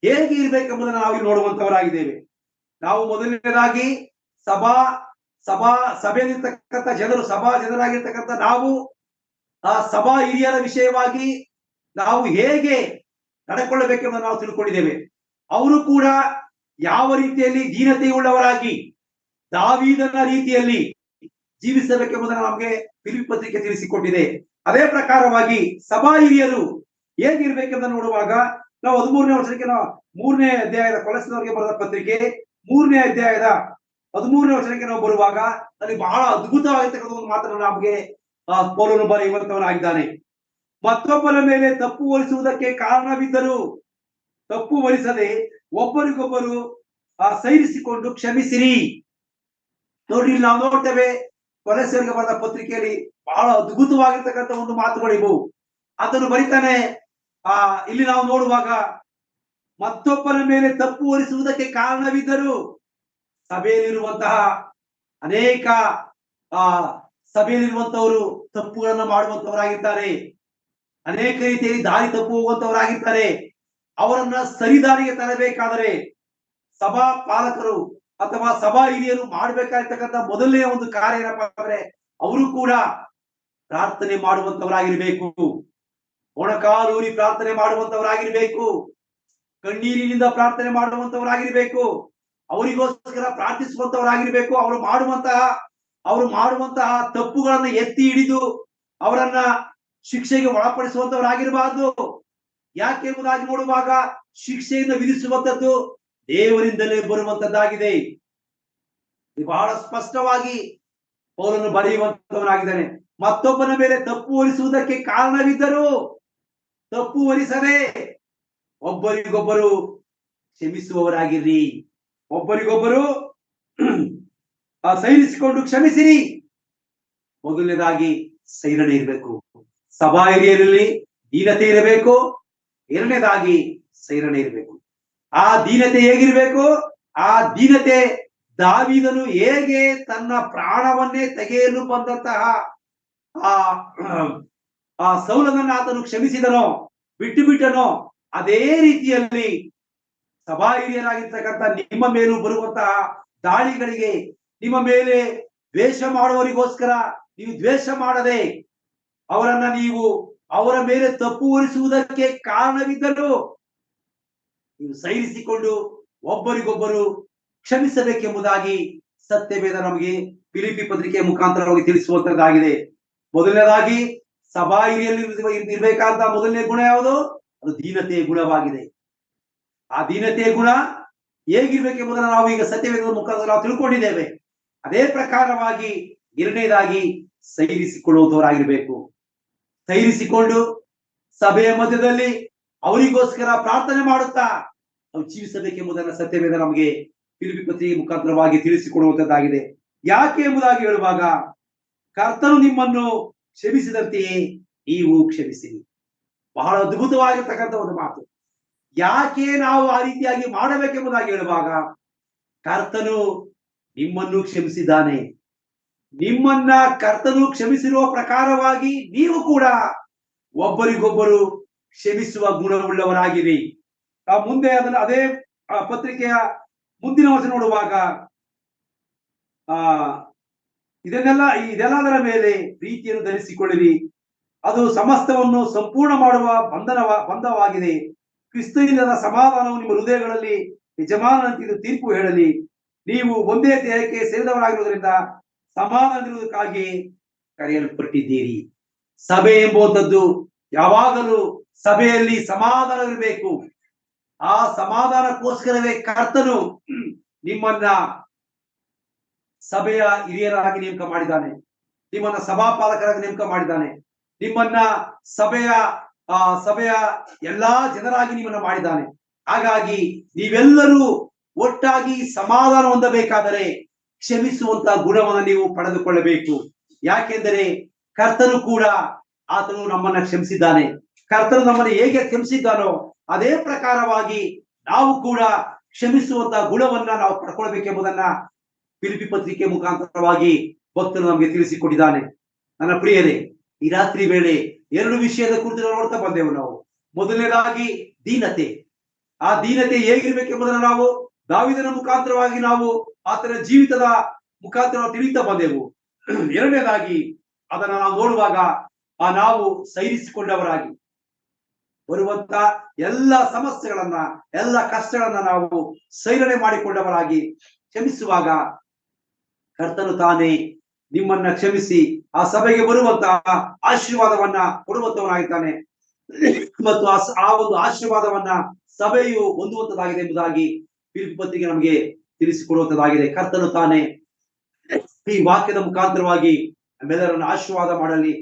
ಹೇಗೆ ಇರಬೇಕೆಂಬುದನ್ನು ನಾವು ನೋಡುವಂತವರಾಗಿದ್ದೇವೆ. ನಾವು ಮೊದಲನೇದಾಗಿ ಸಭೆಯಲ್ಲಿರ್ತಕ್ಕಂಥ ಜನರು, ಸಭಾ ಜನರಾಗಿರ್ತಕ್ಕಂಥ ನಾವು ಆ ಸಭಾ ಹಿರಿಯರ ವಿಷಯವಾಗಿ ನಾವು ಹೇಗೆ ನಡ್ಕೊಳ್ಳಬೇಕೆಂಬುದನ್ನು ನಾವು ತಿಳ್ಕೊಂಡಿದ್ದೇವೆ. ಅವರು ಕೂಡ ಯಾವ ರೀತಿಯಲ್ಲಿ ದೀನತೆಯುಳ್ಳವರಾಗಿ ದಾವೀದನ ರೀತಿಯಲ್ಲಿ ಜೀವಿಸಬೇಕೆಂಬುದನ್ನು ನಮಗೆ ಫಿಲಿಪ್ಪಿ ಪತ್ರಿಕೆ ತಿಳಿಸಿಕೊಟ್ಟಿದೆ. ಅದೇ ಪ್ರಕಾರವಾಗಿ ಸಭಾ ಹಿರಿಯರು ಹೇಗಿರ್ಬೇಕೆಂಬುದನ್ನು ನೋಡುವಾಗ ನಾವು 13ನೇ ವರ್ಷಕ್ಕೆ 3ನೇ ಅಧ್ಯಾಯದ ಕೊಲೊಸ್ಸೆಯವರಿಗೆ ಬರೆದ ಪತ್ರಿಕೆ 3ನೇ ಅಧ್ಯಾಯದ 13ನೇ ವರ್ಷಕ್ಕೆ ನಾವು ಬರುವಾಗ ಅಲ್ಲಿ ಬಹಳ ಅದ್ಭುತವಾಗಿರ್ತಕ್ಕಂಥ ಒಂದು ಮಾತನ್ನು ನಮಗೆ ಪೌಲನು ಬರೆಯುವಂತವನಾಗಿದ್ದಾನೆ. ಮತ್ತೊಬ್ಬರ ಮೇಲೆ ತಪ್ಪು ಹೊರಿಸುವುದಕ್ಕೆ ಕಾರಣವಿದ್ದರೂ ತಪ್ಪು ಹೊರಿಸದೆ ಒಬ್ಬರಿಗೊಬ್ಬರು ಸಹಿಸಿಕೊಂಡು ಕ್ಷಮಿಸಿರಿ. ನೋಡಿ, ನಾವು ನೋಡ್ತೇವೆ ಕೊಲೊಸ್ಸೆಯವರಿಗೆ ಬರೆದ ಪತ್ರಿಕೆಯಲ್ಲಿ ಬಹಳ ಅದ್ಭುತವಾಗಿರ್ತಕ್ಕಂಥ ಒಂದು ಮಾತುಗಳಿವು. ಅದನ್ನು ಬರಿತಾನೆ. ಇಲ್ಲಿ ನಾವು ನೋಡುವಾಗ ಮತ್ತೊಬ್ಬರ ಮೇಲೆ ತಪ್ಪು ಹೊರಿಸುವುದಕ್ಕೆ ಕಾರಣವಿದ್ದರೂ ಸಭೆಯಲ್ಲಿರುವಂತಹ ಅನೇಕ ಸಭೆಯಲ್ಲಿರುವಂತವರು ತಪ್ಪುಗಳನ್ನು ಮಾಡುವಂತವರಾಗಿರ್ತಾರೆ. ಅನೇಕ ರೀತಿಯಲ್ಲಿ ದಾರಿ ತಪ್ಪು ಹೋಗುವಂತವರಾಗಿರ್ತಾರೆ. ಅವರನ್ನ ಸರಿದಾರಿಗೆ ತರಬೇಕಾದರೆ ಸಭಾ ಪಾಲಕರು ಅಥವಾ ಸಭಾ ಹಿರಿಯರು ಮಾಡಬೇಕಾಗಿರ್ತಕ್ಕಂಥ ಮೊದಲನೇ ಒಂದು ಕಾರ್ಯ ಏನಪ್ಪಾ ಅಂದ್ರೆ ಅವರು ಕೂಡ ಪ್ರಾರ್ಥನೆ ಮಾಡುವಂತವರಾಗಿರ್ಬೇಕು. ಮೊಣಕಾಲೂರಿ ಪ್ರಾರ್ಥನೆ ಮಾಡುವಂತವರಾಗಿರ್ಬೇಕು. ಕಣ್ಣೀರಿನಿಂದ ಪ್ರಾರ್ಥನೆ ಮಾಡುವಂತವರಾಗಿರ್ಬೇಕು. ಅವರಿಗೋಸ್ಕರ ಪ್ರಾರ್ಥಿಸುವಂತವರಾಗಿರ್ಬೇಕು. ಅವರು ಮಾಡುವಂತಹ ತಪ್ಪುಗಳನ್ನ ಎತ್ತಿ ಹಿಡಿದು ಅವರನ್ನ ಶಿಕ್ಷೆಗೆ ಒಳಪಡಿಸುವಂತವರಾಗಿರಬಾರ್ದು. ಯಾಕೆ ಎಂಬುದಾಗಿ ನೋಡುವಾಗ ಶಿಕ್ಷೆಯನ್ನು ವಿಧಿಸುವಂತದ್ದು ದೇವರಿಂದಲೇ ಬರುವಂತದ್ದಾಗಿದೆ. ಬಹಳ ಸ್ಪಷ್ಟವಾಗಿ ಪೌಲನು ಬರೆಯುವಂತವನಾಗಿದ್ದಾನೆ. ಮತ್ತೊಬ್ಬನ ಮೇಲೆ ತಪ್ಪು ಹೊರಿಸುವುದಕ್ಕೆ ಕಾರಣವಿದ್ದರೂ ತಪ್ಪು ಹೊರಿಸದೆ ಒಬ್ಬರಿಗೊಬ್ಬರು ಕ್ಷಮಿಸುವವರಾಗಿರ್ರಿ. ಒಬ್ಬರಿಗೊಬ್ಬರು ಸಹಿಸಿಕೊಂಡು ಕ್ಷಮಿಸಿರಿ. ಮೊದಲನೇದಾಗಿ ಸೈರಣೆ ಇರಬೇಕು. ಸಭಾ ಹಿರಿಯರಲ್ಲಿ ದೀನತೆ ಇರಬೇಕು. ಎರಡನೇದಾಗಿ ಸೈರಣೆ ಇರಬೇಕು. ಆ ದೀನತೆ ಹೇಗಿರ್ಬೇಕು? ಆ ದೀನತೆ ದಾವೀದನು ಹೇಗೆ ತನ್ನ ಪ್ರಾಣವನ್ನೇ ತೆಗೆಯಲು ಬಂದಂತಹ ಆ ಸೌಲನನ್ನ ಆತನು ಕ್ಷಮಿಸಿದನೋ, ಬಿಟ್ಟನೋ, ಅದೇ ರೀತಿಯಲ್ಲಿ ಸಭಾ ಹಿರಿಯರಾಗಿರ್ತಕ್ಕಂಥ ನಿಮ್ಮ ಮೇಲೂ ಬರುವಂತಹ ದಾಳಿಗಳಿಗೆ, ನಿಮ್ಮ ಮೇಲೆ ದ್ವೇಷ ಮಾಡುವವರಿಗೋಸ್ಕರ ನೀವು ದ್ವೇಷ ಮಾಡದೆ ಅವರ ಮೇಲೆ ತಪ್ಪು ಹೊರಿಸುವುದಕ್ಕೆ ಕಾರಣವಿದ್ದರೂ ನೀವು ಸಹಿಸಿಕೊಂಡು ಒಬ್ಬರಿಗೊಬ್ಬರು ಕ್ಷಮಿಸಬೇಕೆಂಬುದಾಗಿ ಸತ್ಯವೇದ ನಮಗೆ ಫಿಲಿಪ್ಪಿ ಪತ್ರಿಕೆಯ ಮುಖಾಂತರವಾಗಿ ತಿಳಿಸುವಂತದ್ದಾಗಿದೆ. ಮೊದಲನೇದಾಗಿ ಸಭಾ ಹಿರಿಯಲ್ಲಿ ಇರಬೇಕಾದ ಮೊದಲನೇ ಗುಣ ಯಾವುದು? ಅದು ದೀನತೆಯ ಗುಣವಾಗಿದೆ. ಆ ದೀನತೆಯ ಗುಣ ಹೇಗಿರ್ಬೇಕೆಂಬುದನ್ನು ನಾವು ಈಗ ಸತ್ಯವೇದದ ಮುಖಾಂತರ ನಾವು ತಿಳ್ಕೊಂಡಿದ್ದೇವೆ. ಅದೇ ಪ್ರಕಾರವಾಗಿ ಎರಡನೇದಾಗಿ ಸಹಿಸಿಕೊಳ್ಳುವುದವರಾಗಿರ್ಬೇಕು. ಸಹಿಸಿಕೊಂಡು ಸಭೆಯ ಮಧ್ಯದಲ್ಲಿ ಅವರಿಗೋಸ್ಕರ ಪ್ರಾರ್ಥನೆ ಮಾಡುತ್ತಾ ನಾವು ಜೀವಿಸಬೇಕೆಂಬುದನ್ನು ಸತ್ಯವೇದ ನಮಗೆ ಫಿಲಿಪ್ಪಿ ಪತ್ರಿಕೆ ಮುಖಾಂತರವಾಗಿ ತಿಳಿಸಿಕೊಡುವಂತದ್ದಾಗಿದೆ. ಯಾಕೆ ಎಂಬುದಾಗಿ ಹೇಳುವಾಗ ಕರ್ತನು ನಿಮ್ಮನ್ನು ಕ್ಷಮಿಸಿದಂತೆಯೇ ನೀವು ಕ್ಷಮಿಸಿರಿ. ಬಹಳ ಅದ್ಭುತವಾಗಿರ್ತಕ್ಕಂಥ ಒಂದು ಮಾತು. ಯಾಕೆ ನಾವು ಆ ರೀತಿಯಾಗಿ ಮಾಡಬೇಕೆಂಬುದಾಗಿ ಹೇಳುವಾಗ ಕರ್ತನು ನಿಮ್ಮನ್ನು ಕ್ಷಮಿಸಿದ್ದಾನೆ. ನಿಮ್ಮನ್ನ ಕರ್ತನು ಕ್ಷಮಿಸಿರುವ ಪ್ರಕಾರವಾಗಿ ನೀವು ಕೂಡ ಒಬ್ಬರಿಗೊಬ್ಬರು ಕ್ಷಮಿಸುವ ಗುಣವುಳ್ಳವರಾಗಿರಿ. ಮುಂದೆ ಅದೇ ಪತ್ರಿಕೆಯ ಮುಂದಿನ ವರ್ಷ ನೋಡುವಾಗ ಇದೆಲ್ಲದರ ಮೇಲೆ ಪ್ರೀತಿಯನ್ನು ಧರಿಸಿಕೊಳ್ಳಿರಿ. ಅದು ಸಮಸ್ತವನ್ನು ಸಂಪೂರ್ಣ ಮಾಡುವ ಬಂಧವಾಗಿದೆ. ಕ್ರಿಸ್ತನಿಂದ ಸಮಾಧಾನವು ನಿಮ್ಮ ಹೃದಯಗಳಲ್ಲಿ ಯಜಮಾನಂತಿದ್ದು ತೀರ್ಪು ಹೇಳಲಿ. ನೀವು ಒಂದೇ ದೇಹಕ್ಕೆ ಸೇರಿದವರಾಗಿರುವುದರಿಂದ ಸಮಾಧಾನಕ್ಕಾಗಿ ಕರೆಯಲ್ಪಟ್ಟಿದ್ದೀರಿ. ಸಭೆ ಎಂಬುವಂಥದ್ದು ಯಾವಾಗಲೂ ಸಭೆಯಲ್ಲಿ ಸಮಾಧಾನವಿರಬೇಕು. ಆ ಸಮಾಧಾನಕ್ಕೋಸ್ಕರವೇ ಕರ್ತನು ನಿಮ್ಮನ್ನ ಸಭೆಯ ಹಿರಿಯರಾಗಿ ನೇಮಕ ಮಾಡಿದ್ದಾನೆ, ನಿಮ್ಮನ್ನ ಸಭಾಪಾಲಕರಾಗಿ ನೇಮಕ ಮಾಡಿದ್ದಾನೆ, ನಿಮ್ಮನ್ನ ಸಭೆಯ ಎಲ್ಲಾ ಜನರಾಗಿ ನಿಮ್ಮನ್ನ ಮಾಡಿದ್ದಾನೆ. ಹಾಗಾಗಿ ನೀವೆಲ್ಲರೂ ಒಟ್ಟಾಗಿ ಸಮಾಧಾನ ಹೊಂದಬೇಕಾದರೆ ಕ್ಷಮಿಸುವಂತ ಗುಣವನ್ನು ನೀವು ಪಡೆದುಕೊಳ್ಳಬೇಕು. ಯಾಕೆಂದರೆ ಕರ್ತನು ಕೂಡ ಆತನು ನಮ್ಮನ್ನ ಕ್ಷಮಿಸಿದ್ದಾನೆ. ಕರ್ತನು ನಮ್ಮನ್ನು ಹೇಗೆ ಕ್ಷಮಿಸಿದ್ದಾನೋ ಅದೇ ಪ್ರಕಾರವಾಗಿ ನಾವು ಕೂಡ ಕ್ಷಮಿಸುವಂತ ಗುಣವನ್ನ ನಾವು ಪಡ್ಕೊಳ್ಬೇಕೆಂಬುದನ್ನ ಫಿಲಿಪ್ಪಿ ಪತ್ರಿಕೆ ಮುಖಾಂತರವಾಗಿ ಭಕ್ತನು ನಮಗೆ ತಿಳಿಸಿಕೊಟ್ಟಿದ್ದಾನೆ. ನನ್ನ ಪ್ರಿಯರೇ, ಈ ರಾತ್ರಿ ವೇಳೆ 2 ವಿಷಯದ ಕುರಿತು ನೋಡ್ತಾ ಬಂದೆವು ನಾವು. ಮೊದಲನೇದಾಗಿ ದೀನತೆ. ಆ ದೀನತೆ ಹೇಗಿರ್ಬೇಕೆಂಬುದನ್ನು ನಾವು ದಾವೀದನ ಮುಖಾಂತರವಾಗಿ ನಾವು ಆತನ ಜೀವಿತದ ಮುಖಾಂತರ ತಿಳಿತಾ ಬಂದೆವು. ಎರಡನೇದಾಗಿ ಅದನ್ನ ನಾವು ನೋಡುವಾಗ ನಾವು ಸಹಿಸಿಕೊಂಡವರಾಗಿ ಬರುವಂತ ಎಲ್ಲ ಸಮಸ್ಯೆಗಳನ್ನ, ಎಲ್ಲ ಕಷ್ಟಗಳನ್ನ ನಾವು ಸೈರಣೆ ಮಾಡಿಕೊಂಡವರಾಗಿ ಕ್ಷಮಿಸುವಾಗ ಕರ್ತನು ತಾನೇ ನಿಮ್ಮನ್ನ ಕ್ಷಮಿಸಿ ಆ ಸಭೆಗೆ ಬರುವಂತಹ ಆಶೀರ್ವಾದವನ್ನ ಕೊಡುವಂತವನಾಗಿದ್ದಾನೆ ಮತ್ತು ಆ ಒಂದು ಆಶೀರ್ವಾದವನ್ನ ಸಭೆಯು ಹೊಂದುವಂತದ್ದಾಗಿದೆ ಎಂಬುದಾಗಿ ಫಿಲಿಪ್ಪಿ ಪತ್ರಿಕೆ ನಮಗೆ ತಿಳಿಸಿಕೊಡುವಂತದ್ದಾಗಿದೆ. ಕರ್ತನು ತಾನೇ ಈ ವಾಕ್ಯದ ಮುಖಾಂತರವಾಗಿ ನಮ್ಮೆಲ್ಲರನ್ನು ಆಶೀರ್ವಾದ ಮಾಡಲಿ.